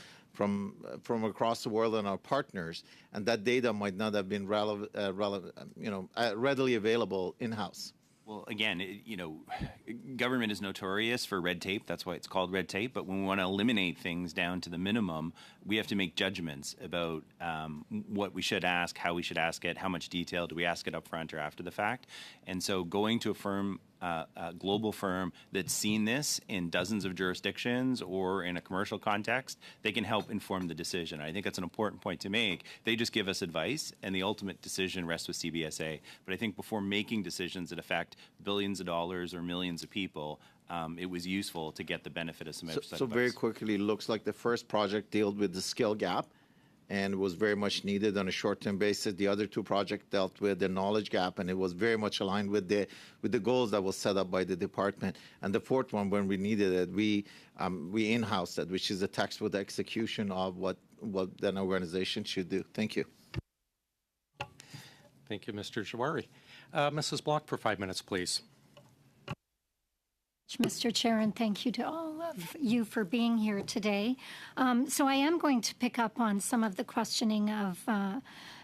across the world and our partners, and that data might not have been readily available in-house? Well, again, government is notorious for red tape. That's why it's called red tape. But when we want to eliminate things down to the minimum, we have to make judgments about what we should ask, how we should ask it, how much detail do we ask it up front or after the fact. And so going to a firm, a global firm that's seen this in dozens of jurisdictions or in a commercial context, they can help inform the decision. I think that's an important point to make. They just give us advice, and the ultimate decision rests with CBSA. But I think before making decisions that affect billions of dollars or millions of people, it was useful to get the benefit of some outside advice. So very quickly, looks like the first project dealt with the skill gap and was very much needed on a short-term basis. The other two projects dealt with the knowledge gap, and it was very much aligned with the goals that was set up by the department. And the fourth one, when we needed it, we in-housed it, which is a textbook execution of what an organization should do. Thank you. Thank you, Mr. Jawari. Mrs. Block, for 5 minutes, please. Mr. Chair, and thank you to all of you for being here today. So I am going to pick up on some of the questioning of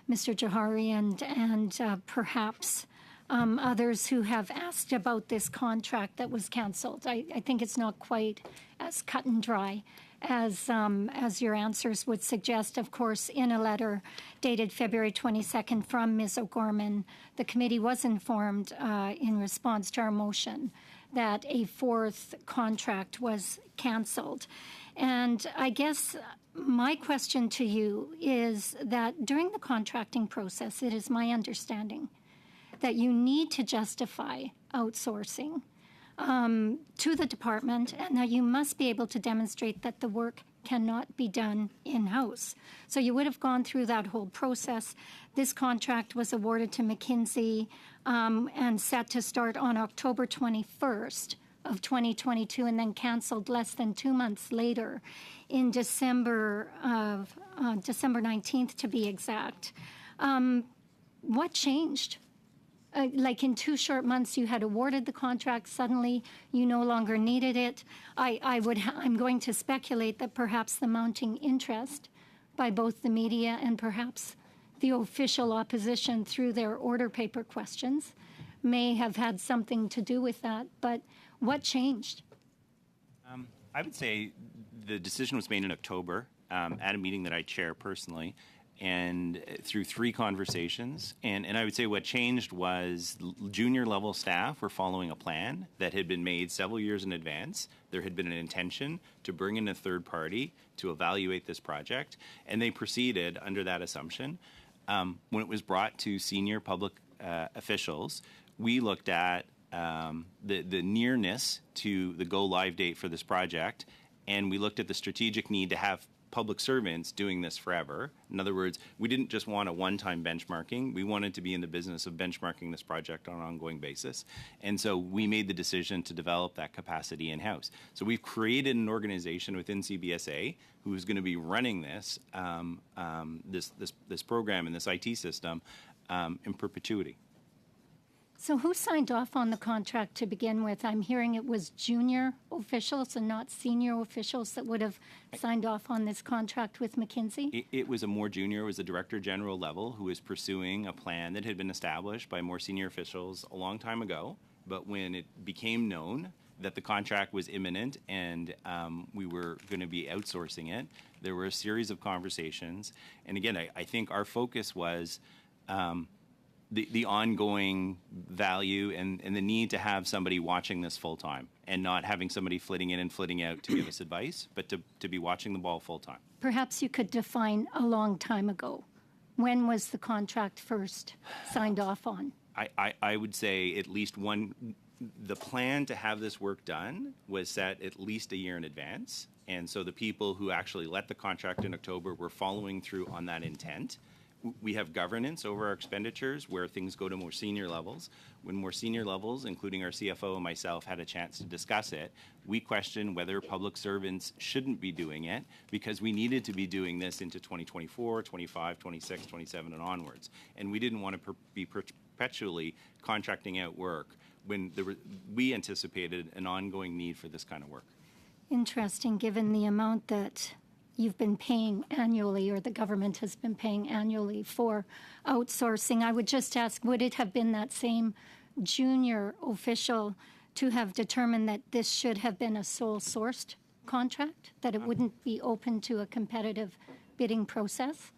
Mr. Jawari and perhaps others who have asked about this contract that was canceled. I think it's not quite as cut and dry as your answers would suggest. Of course, in a letter dated February 22nd from Ms. O'Gorman, the committee was informed in response to our motion that a fourth contract was canceled. And I guess my question to you is that during the contracting process, it is my understanding that you need to justify outsourcing to the department, and that you must be able to demonstrate that the work cannot be done in-house. So you would have gone through that whole process. This contract was awarded to McKinsey and set to start on October 21st of 2022 and then canceled less than 2 months later in December 19th to be exact. What changed? Like in 2 short months, you had awarded the contract. Suddenly, you no longer needed it. I'm going to speculate that perhaps the mounting interest by both the media and perhaps the official opposition through their order paper questions may have had something to do with that. But what changed? I would say the decision was made in October at a meeting that I chair personally, and through 3 conversations. And I would say what changed was junior level staff were following a plan that had been made several years in advance. There had been an intention to bring in a third party to evaluate this project, and they proceeded under that assumption. When it was brought to senior public officials, we looked at the nearness to the go-live date for this project, and we looked at the strategic need to have public servants doing this forever. In other words, we didn't just want a one-time benchmarking. We wanted to be in the business of benchmarking this project on an ongoing basis. And so we made the decision to develop that capacity in-house. So we've created an organization within CBSA who's going to be running this this program and this IT system in perpetuity. So who signed off on the contract to begin with? I'm hearing it was junior officials and not senior officials that would have signed off on this contract with McKinsey? It was a more junior, it was a director general level who was pursuing a plan that had been established by more senior officials a long time ago. But when it became known that the contract was imminent and we were going to be outsourcing it, there were a series of conversations. And again, I think our focus was the ongoing value and the need to have somebody watching this full time and not having somebody flitting in and flitting out to give us advice, but to be watching the ball full time. Perhaps you could define a long time ago. When was the contract first signed off on? I would say at least the plan to have this work done was set at least a year in advance. And so the people who actually let the contract in October were following through on that intent. We have governance over our expenditures where things go to more senior levels. When more senior levels, including our CFO and myself, had a chance to discuss it, we questioned whether public servants shouldn't be doing it because we needed to be doing this into 2024, 25, 26, 27, and onwards. And we didn't want to be perpetually contracting out work when we anticipated an ongoing need for this kind of work. Interesting, given the amount that you've been paying annually, or the government has been paying annually for outsourcing. I would just ask, would it have been that same junior official to have determined that this should have been a sole sourced contract, that it wouldn't be open to a competitive bidding process?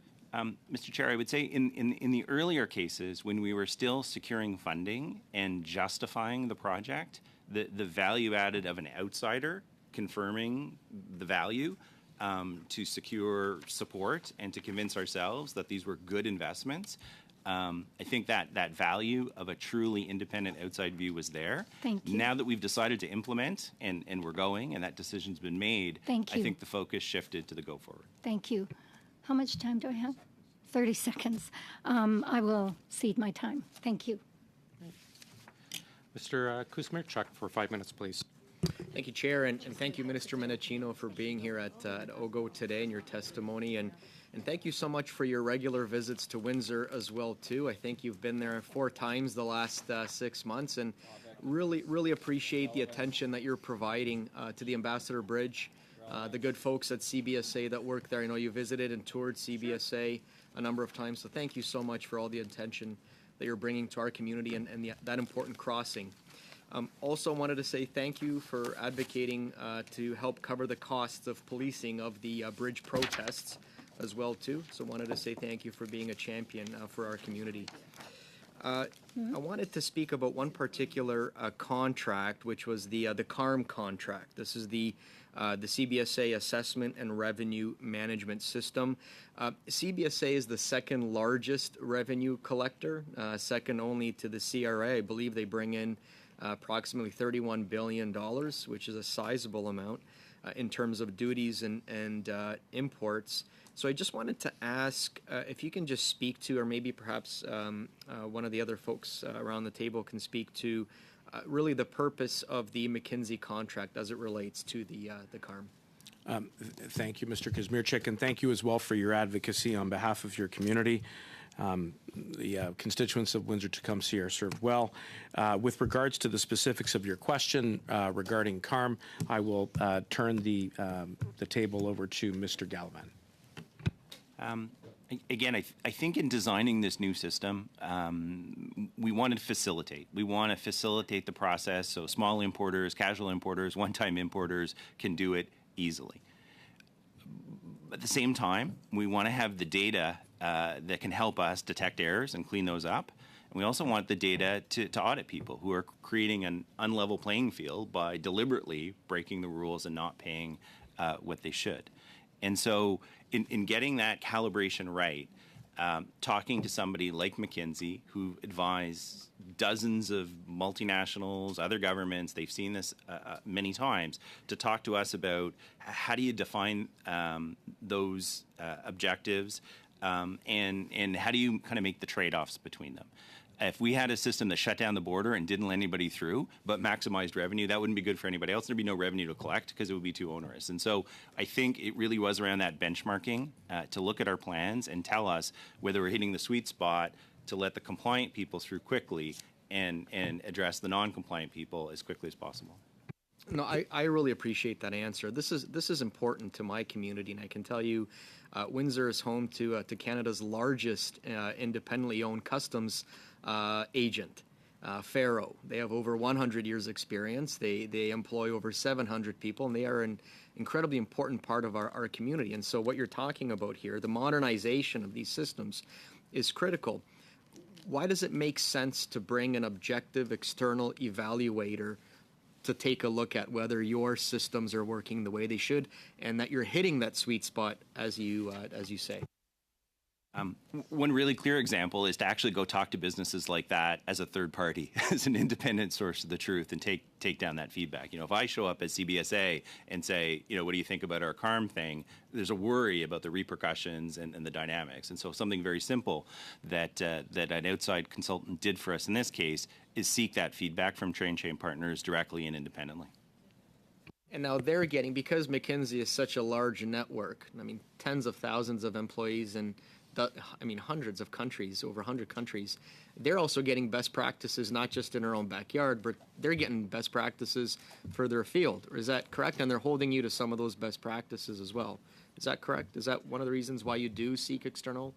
Mr. Chair, I would say in the earlier cases, when we were still securing funding and justifying the project, the value added of an outsider confirming the value to secure support and to convince ourselves that these were good investments. I think that value of a truly independent outside view was there. Thank you. Now that we've decided to implement and we're going and that decision's been made, Thank you. I think the focus shifted to the go forward. Thank you. How much time do I have? 30 seconds. I will cede my time. Thank you. Mr. Kuzmierczak for 5 minutes, please. Thank you, Chair, and thank you, Minister Menachino, for being here at OGO today and your testimony. And thank you so much for your regular visits to Windsor as well, too. I think you've been there 4 times the last 6 months, and really appreciate the attention that you're providing to the Ambassador Bridge, the good folks at CBSA that work there. I know you visited and toured CBSA a number of times, so thank you so much for all the attention that you're bringing to our community and that important crossing. Also wanted to say thank you for advocating to help cover the costs of policing of the bridge protests as well, too. So wanted to say thank you for being a champion for our community. I wanted to speak about one particular contract, which was the CARM contract. This is the CBSA Assessment and Revenue Management System. CBSA is the second largest revenue collector, second only to the CRA. I believe they bring in approximately $31 billion, which is a sizable amount in terms of duties and imports. So I just wanted to ask if you can just speak to, or maybe perhaps one of the other folks around the table can speak to really the purpose of the McKinsey contract as it relates to the CARM. Thank you, Mr. Kuzmierczak, and thank you as well for your advocacy on behalf of your community. The constituents of Windsor-Tecumseh are served well. With regards to the specifics of your question regarding CARM, I will turn the table over to Mr. Gallivan. Again, I think in designing this new system, we wanted to facilitate. We want to facilitate the process so small importers, casual importers, one-time importers can do it easily. At the same time, we want to have the data that can help us detect errors and clean those up. And we also want the data to audit people who are creating an unlevel playing field by deliberately breaking the rules and not paying what they should. And so in getting that calibration right, talking to somebody like McKinsey, who advise dozens of multinationals, other governments, they've seen this many times, to talk to us about how do you define those objectives and how do you kind of make the trade-offs between them. If we had a system that shut down the border and didn't let anybody through, but maximized revenue, that wouldn't be good for anybody else. There'd be no revenue to collect because it would be too onerous. And so I think it really was around that benchmarking to look at our plans and tell us whether we're hitting the sweet spot to let the compliant people through quickly and address the non-compliant people as quickly as possible. No, I really appreciate that answer. This is important to my community, and I can tell you, Windsor is home to Canada's largest independently owned customs agent, Faro. They have over 100 years experience. They employ over 700 people, and they are an incredibly important part of our community. And so what you're talking about here, the modernization of these systems, is critical. Why does it make sense to bring an objective external evaluator to take a look at whether your systems are working the way they should and that you're hitting that sweet spot as you say? One really clear example is to actually go talk to businesses like that as a third party, as an independent source of the truth, and take down that feedback. You know, if I show up at CBSA and say, you know, what do you think about our CARM thing? There's a worry about the repercussions and the dynamics. And so something very simple that an outside consultant did for us in this case is seek that feedback from train chain partners directly and independently. And now they're getting, because McKinsey is such a large network, I mean, tens of thousands of employees and hundreds of countries, over 100 countries, they're also getting best practices, not just in their own backyard, but they're getting best practices further afield. Is that correct? And they're holding you to some of those best practices as well. Is that correct? Is that one of the reasons why you do seek external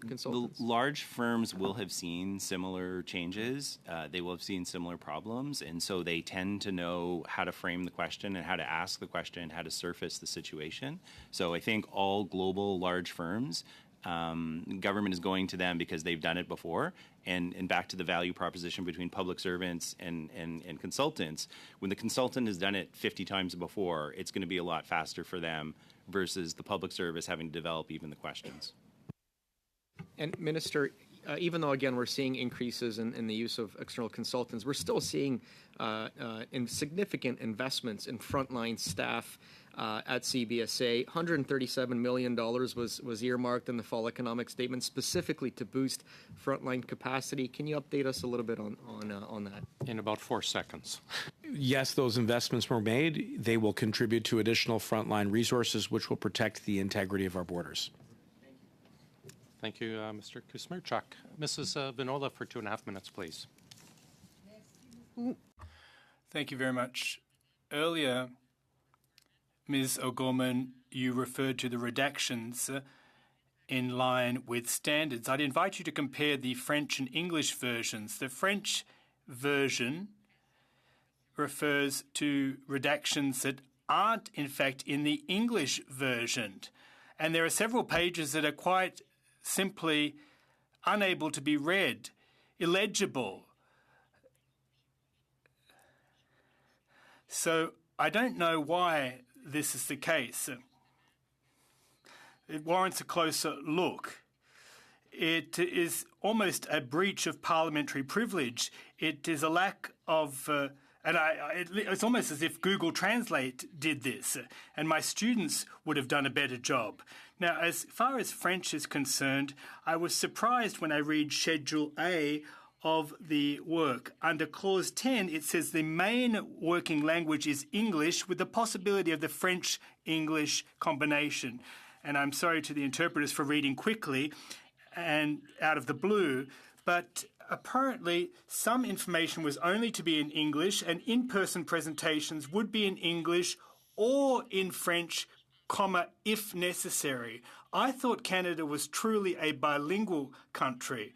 consultants? The large firms will have seen similar changes. They will have seen similar problems, and so they tend to know how to frame the question and how to ask the question and how to surface the situation. So I think all global large firms, government is going to them because they've done it before. And back to the value proposition between public servants and consultants, when the consultant has done it 50 times before, it's going to be a lot faster for them versus the public service having to develop even the questions. And Minister, even though, again, we're seeing increases in the use of external consultants, we're still seeing significant investments in frontline staff at CBSA. $137 million was earmarked in the fall economic statement specifically to boost frontline capacity. Can you update us a little bit on that? In about 4 seconds. Yes, those investments were made. They will contribute to additional frontline resources, which will protect the integrity of our borders. Thank you, Mr. Kusmirchuk. Mrs. Vinola for 2.5 minutes, please. Thank you very much. Earlier, Ms. O'Gorman, you referred to the redactions in line with standards. I'd invite you to compare the French and English versions. The French version refers to redactions that aren't, in fact, in the English version. And there are several pages that are quite simply unable to be read, illegible. So I don't know why this is the case. It warrants a closer look. It is almost a breach of parliamentary privilege. It is a lack of, it's almost as if Google Translate did this, and my students would have done a better job. Now, as far as French is concerned, I was surprised when I read Schedule A of the work. Under Clause 10, it says the main working language is English with the possibility of the French-English combination. And I'm sorry to the interpreters for reading quickly and out of the blue, but apparently some information was only to be in English and in-person presentations would be in English or in French, if necessary. I thought Canada was truly a bilingual country,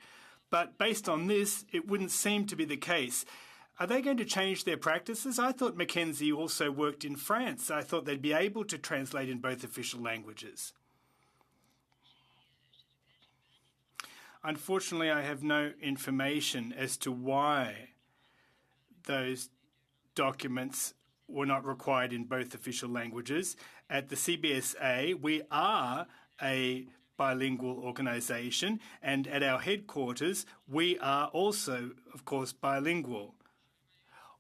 but based on this, it wouldn't seem to be the case. Are they going to change their practices? I thought Mackenzie also worked in France. I thought they'd be able to translate in both official languages. Unfortunately, I have no information as to why those documents were not required in both official languages. At the CBSA, we are a bilingual organisation, and at our headquarters, we are also, of course, bilingual.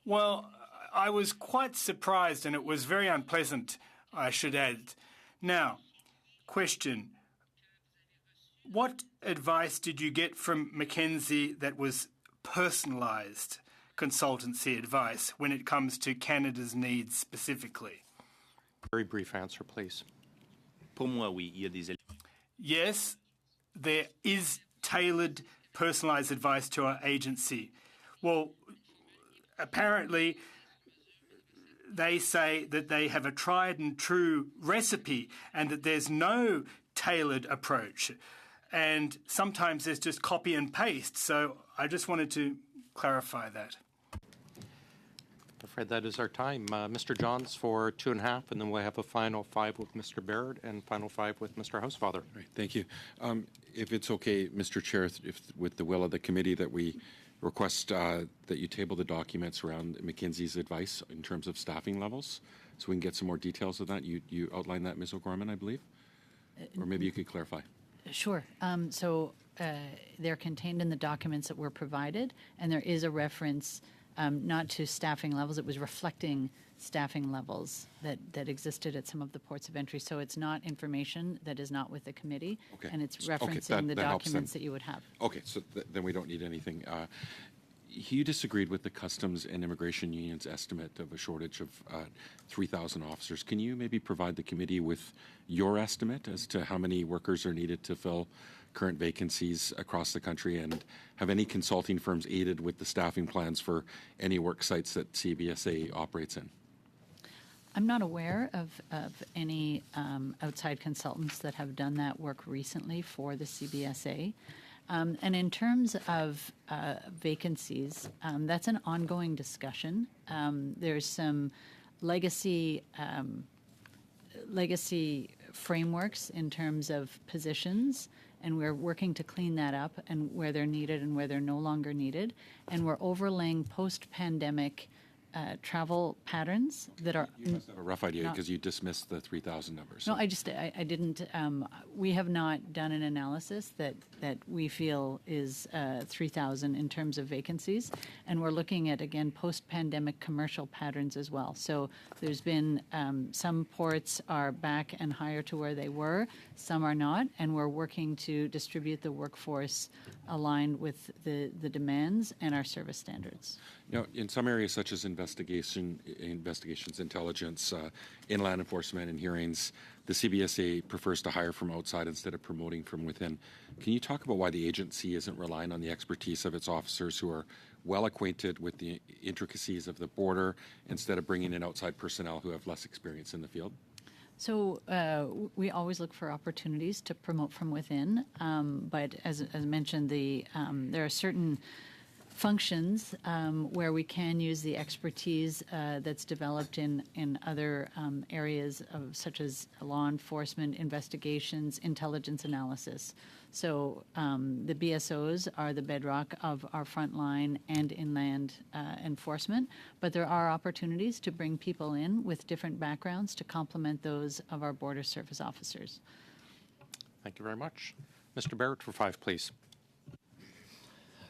Well, I was quite surprised, and it was very unpleasant, I should add. Now, question. What advice did you get from Mackenzie that was personalised consultancy advice when it comes to Canada's needs specifically? Very brief answer, please. Pour moi, oui, il y a des... Yes, there is tailored, personalised advice to our agency. Well, apparently, they say that they have a tried and true recipe and that there's no tailored approach. And sometimes there's just copy and paste. So I just wanted to clarify that. I'm afraid that is our time. Mr. Johns for 2.5, and then we'll have a final 5 with Mr. Baird and final 5 with Mr. Housefather. Right, thank you. If it's okay, Mr. Chair, if with the will of the committee, that we request that you table the documents around Mackenzie's advice in terms of staffing levels, so we can get some more details of that. You outlined that, Ms. O'Gorman, I believe? Or maybe you could clarify. Sure. So they're contained in the documents that were provided, and there is a reference not to staffing levels. It was reflecting staffing levels that existed at some of the ports of entry. So it's not information that is not with the committee, and it's referencing the documents that you would have. Okay, so then we don't need anything. You disagreed with the Customs and Immigration Union's estimate of a shortage of 3,000 officers. Can you maybe provide the committee with your estimate as to how many workers are needed to fill current vacancies across the country, and have any consulting firms aided with the staffing plans for any work sites that CBSA operates in? I'm not aware of any outside consultants that have done that work recently for the CBSA. And in terms of vacancies, that's an ongoing discussion. There's some legacy frameworks in terms of positions, and we're working to clean that up and where they're needed and where they're no longer needed. And we're overlaying post-pandemic travel patterns that are. You must have a rough idea because you dismissed the 3,000 numbers. No, I didn't. We have not done an analysis that we feel is 3,000 in terms of vacancies, and we're looking at, again, post-pandemic commercial patterns as well. So there's been some ports are back and higher to where they were, some are not, and we're working to distribute the workforce aligned with the demands and our service standards. You know, in some areas such as investigations, intelligence, inland enforcement, and hearings, the CBSA prefers to hire from outside instead of promoting from within. Can you talk about why the agency isn't relying on the expertise of its officers who are well acquainted with the intricacies of the border instead of bringing in outside personnel who have less experience in the field? So we always look for opportunities to promote from within, but as mentioned, there are certain functions where we can use the expertise that's developed in other areas such as law enforcement, investigations, intelligence analysis. So the BSOs are the bedrock of our frontline and inland enforcement, but there are opportunities to bring people in with different backgrounds to complement those of our border service officers. Thank you very much. Mr. Barrett for 5, please.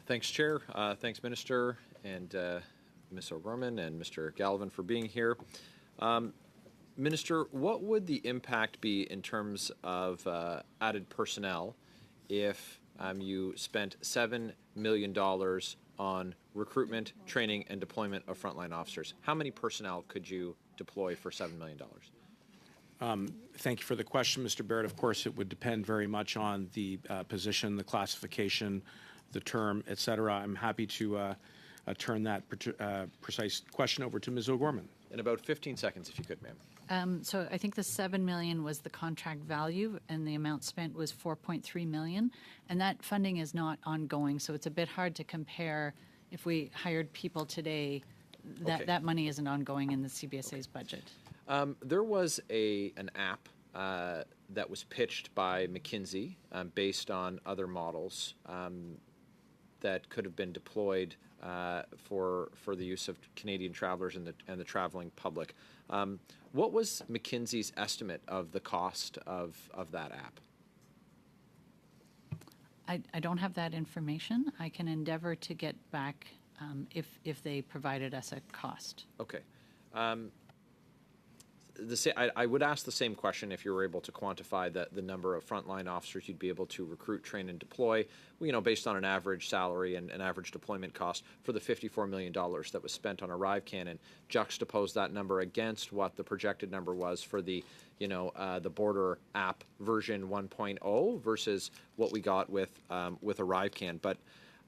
Thanks, Chair. Thanks, Minister, and Ms. O'Gorman and Mr. Galvin for being here. Minister, what would the impact be in terms of added personnel if you spent $7 million on recruitment, training, and deployment of frontline officers? How many personnel could you deploy for $7 million? Thank you for the question, Mr. Barrett. Of course, it would depend very much on the position, the classification, the term, et cetera. I'm happy to turn that precise question over to Ms. O'Gorman. In about 15 seconds, if you could, ma'am. So I think the $7 million was the contract value, and the amount spent was $4.3 million, and that funding is not ongoing. So it's a bit hard to compare. If we hired people today, that money isn't ongoing in the CBSA's budget. There was an app that was pitched by McKinsey based on other models that could have been deployed for the use of Canadian travelers and the traveling public. What was McKinsey's estimate of the cost of that app? I don't have that information. I can endeavor to get back if they provided us a cost. Okay. I would ask the same question if you were able to quantify the number of frontline officers you'd be able to recruit, train, and deploy, based on an average salary and an average deployment cost for the $54 million that was spent on ArriveCan, and juxtapose that number against what the projected number was for the border app version 1.0 versus what we got with ArriveCan. But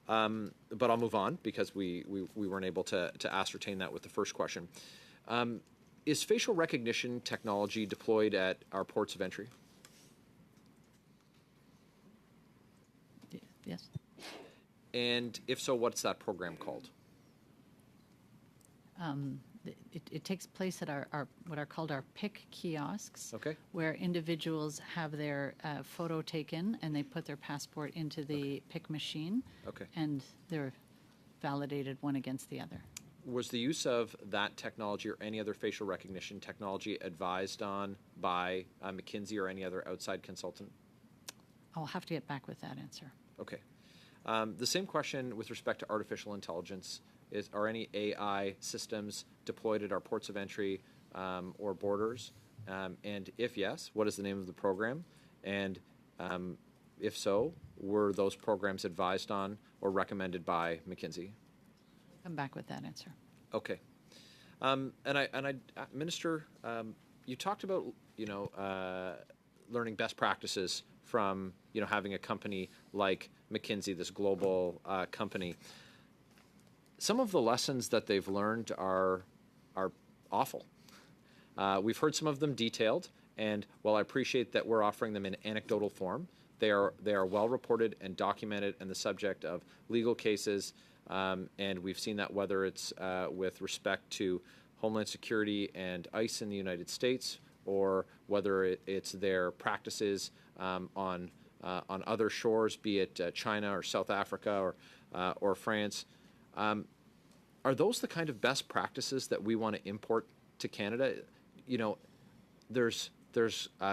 I'll move on because we weren't able to ascertain that with the first question. Is facial recognition technology deployed at our ports of entry? Yes. And if so, what's that program called? It takes place at our what are called our PIC kiosks, okay, where individuals have their photo taken and they put their passport into the PIC machine, okay, and they're validated one against the other. Was the use of that technology or any other facial recognition technology advised on by McKinsey or any other outside consultant? I'll have to get back with that answer. Okay. The same question with respect to artificial intelligence. Are any AI systems deployed at our ports of entry or borders? And if yes, what is the name of the program? And if so, were those programs advised on or recommended by McKinsey? Come back with that answer. Okay. Minister, you talked about learning best practices from having a company like McKinsey, this global company. Some of the lessons that they've learned are awful. We've heard some of them detailed, and while I appreciate that we're offering them in anecdotal form, they are well reported and documented and the subject of legal cases, and we've seen that whether it's with respect to Homeland Security and ICE in the United States, or whether it's their practices on other shores, be it China or South Africa or France. Are those the kind of best practices that we want to import to Canada? You know, there's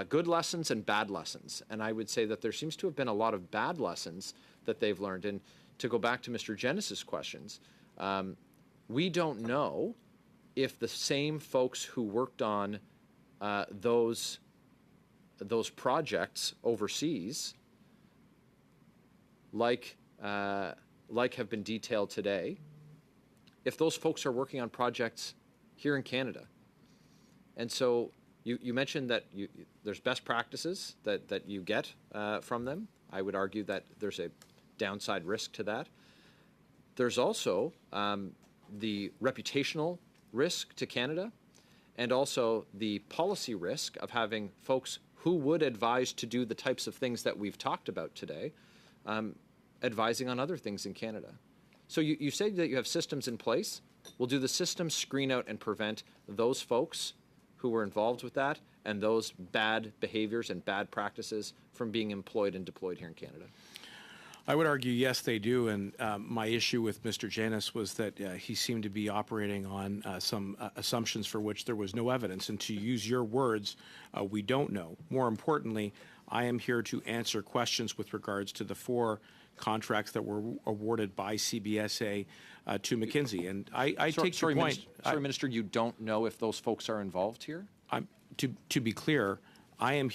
good lessons and bad lessons, and I would say that there seems to have been a lot of bad lessons that they've learned. And to go back to Mr. Genis's questions, we don't know if the same folks who worked on those projects overseas, like have been detailed today, if those folks are working on projects here in Canada. And so you mentioned that there's best practices that you get from them. I would argue that there's a downside risk to that. There's also the reputational risk to Canada, and also the policy risk of having folks who would advise to do the types of things that we've talked about today, advising on other things in Canada. So you say that you have systems in place. Well, do the systems screen out and prevent those folks who were involved with that and those bad behaviors and bad practices from being employed and deployed here in Canada? I would argue, yes, they do. And my issue with Mr. Genis was that he seemed to be operating on some assumptions for which there was no evidence. And to use your words, we don't know. More importantly, I am here to answer questions with regards to the 4 contracts that were awarded by CBSA to McKinsey. And I take your point. Minister, you don't know if those folks are involved here? To be clear, I am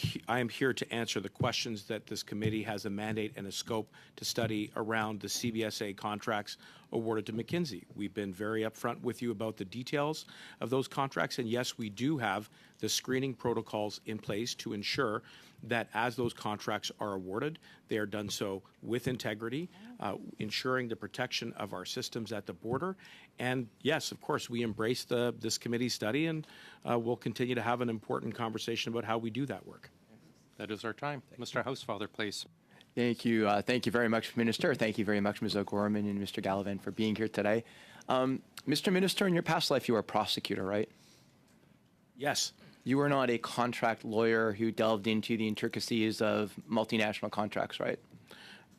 here to answer the questions that this committee has a mandate and a scope to study around the CBSA contracts awarded to McKinsey. We've been very upfront with you about the details of those contracts, and yes, we do have the screening protocols in place to ensure that as those contracts are awarded, they are done so with integrity, ensuring the protection of our systems at the border. And yes, of course, we embrace this committee study, and we'll continue to have an important conversation about how we do that work. That is our time. Mr. Housefather, please. Thank you. Thank you very much, Minister. Thank you very much, Ms. O'Gorman and Mr. Gallivan, for being here today. Mr. Minister, in your past life, you were a prosecutor, right? Yes. You were not a contract lawyer who delved into the intricacies of multinational contracts, right?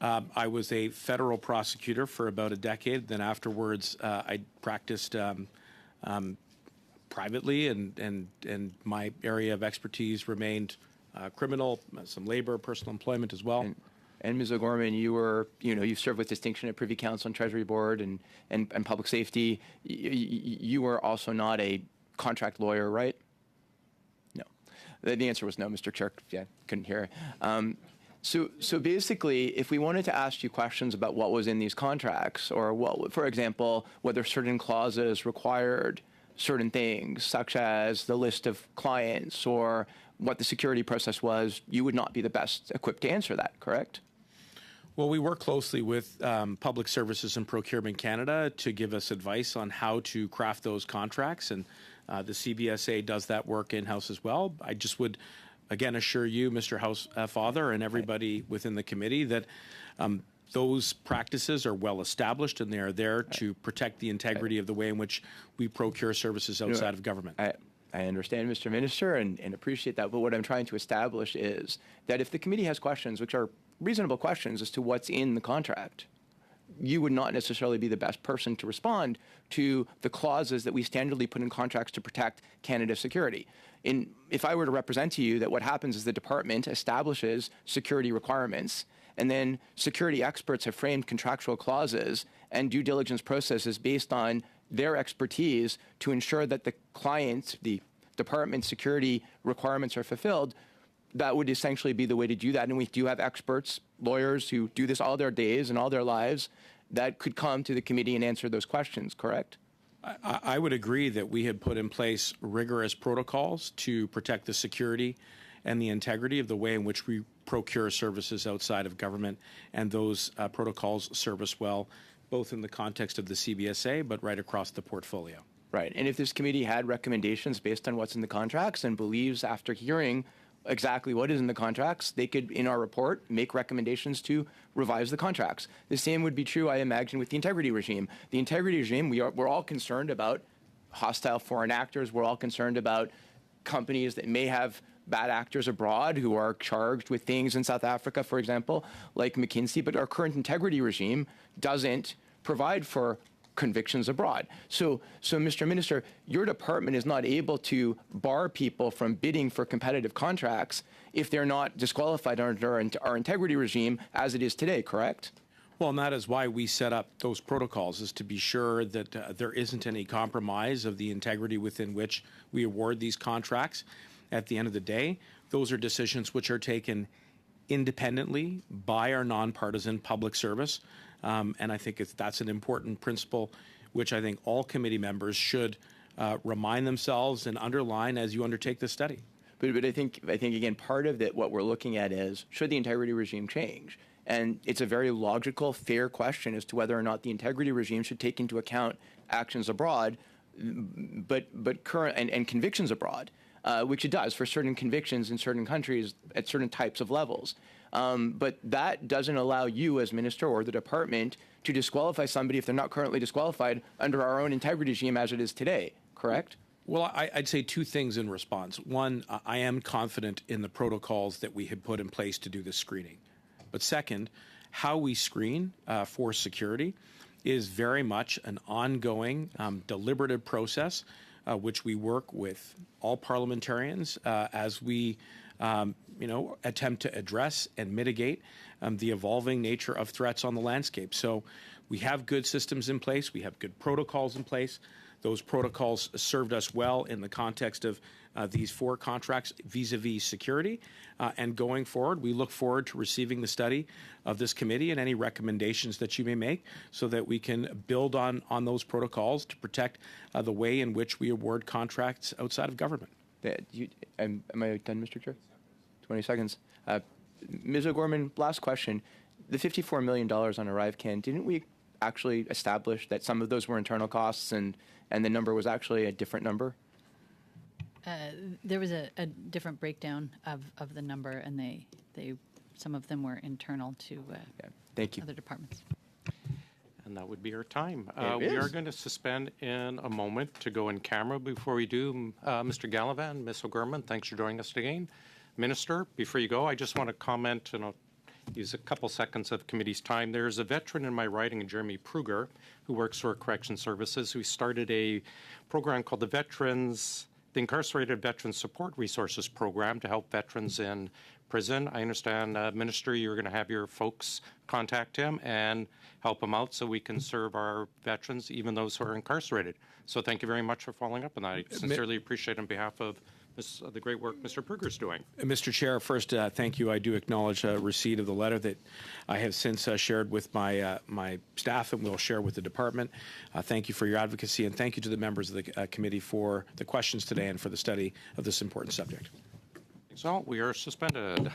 I was a federal prosecutor for about a decade. Then afterwards, I practiced privately, and my area of expertise remained criminal, some labor, personal employment as well. And Ms. O'Gorman, you served with distinction at Privy Council and Treasury Board and Public Safety. You were also not a contract lawyer, right? No. The answer was no, Mr. Chair. Yeah, couldn't hear. So basically, if we wanted to ask you questions about what was in these contracts, or what, for example, whether certain clauses required certain things, such as the list of clients or what the security process was, you would not be the best equipped to answer that, correct? Well, we work closely with Public Services and Procurement Canada to give us advice on how to craft those contracts, and the CBSA does that work in-house as well. I just would, again, assure you, Mr. Housefather, and everybody within the committee that those practices are well established, and they are there to protect the integrity of the way in which we procure services outside of government. I understand, Mr. Minister, and appreciate that. But what I'm trying to establish is that if the committee has questions, which are reasonable questions as to what's in the contract, you would not necessarily be the best person to respond to the clauses that we standardly put in contracts to protect Canada's security. If I were to represent to you that what happens is the department establishes security requirements, and then security experts have framed contractual clauses and due diligence processes based on their expertise to ensure that the client, the department's security requirements are fulfilled, that would essentially be the way to do that. And we do have experts, lawyers who do this all their days and all their lives that could come to the committee and answer those questions, correct? I would agree that we had put in place rigorous protocols to protect the security and the integrity of the way in which we procure services outside of government, and those protocols serve us well, both in the context of the CBSA, but right across the portfolio. Right. And if this committee had recommendations based on what's in the contracts and believes after hearing exactly what is in the contracts, they could, in our report, make recommendations to revise the contracts. The same would be true, I imagine, with the integrity regime. The integrity regime, we're all concerned about hostile foreign actors. We're all concerned about companies that may have bad actors abroad who are charged with things in South Africa, for example, like McKinsey. But our current integrity regime doesn't provide for convictions abroad. So, Mr. Minister, your department is not able to bar people from bidding for competitive contracts if they're not disqualified under our integrity regime as it is today, correct? Well, and that is why we set up those protocols, is to be sure that there isn't any compromise of the integrity within which we award these contracts. At the end of the day, those are decisions which are taken independently by our nonpartisan public service. And I think that's an important principle which I think all committee members should remind themselves and underline as you undertake this study. But I think again, part of that, what we're looking at is, should the integrity regime change? And it's a very logical, fair question as to whether or not the integrity regime should take into account actions abroad, but current and convictions abroad, which it does for certain convictions in certain countries at certain types of levels. But that doesn't allow you as minister or the department to disqualify somebody if they're not currently disqualified under our own integrity regime as it is today, correct? Well, I'd say two things in response. One, I am confident in the protocols that we have put in place to do this screening. But second, how we screen for security is very much an ongoing, deliberative process, which we work with all parliamentarians as we attempt to address and mitigate the evolving nature of threats on the landscape. So we have good systems in place. We have good protocols in place. Those protocols served us well in the context of these 4 contracts vis-a-vis security. And going forward, we look forward to receiving the study of this committee and any recommendations that you may make so that we can build on those protocols to protect the way in which we award contracts outside of government. Am I done, Mr. Chair? 20 seconds. Ms. O'Gorman, last question. The $54 million on ArriveCan, didn't we actually establish that some of those were internal costs and the number was actually a different number? There was a different breakdown of the number, and they some of them were internal to Thank you. other departments. And that would be our time. It we are is. going to suspend in a moment to go in camera. Before we do, Mr. Gallivan, Ms. O'Gorman, thanks for joining us again. Minister, before you go, I just want to comment, and I'll use a couple seconds of committee's time. There's a veteran in my riding, Jeremy Pruger, who works for Correction Services, who started a program called the Incarcerated Veterans Support Resources Program to help veterans in prison. I understand, Minister, you're going to have your folks contact him and help him out so we can serve our veterans, even those who are incarcerated. So thank you very much for following up on that. I sincerely appreciate on behalf of the great work Mr. Pruger's doing. Mr. Chair, first, thank you. I do acknowledge receipt of the letter that I have since shared with my staff and will share with the department. Thank you for your advocacy, and thank you to the members of the committee for the questions today and for the study of this important subject. So we are suspended.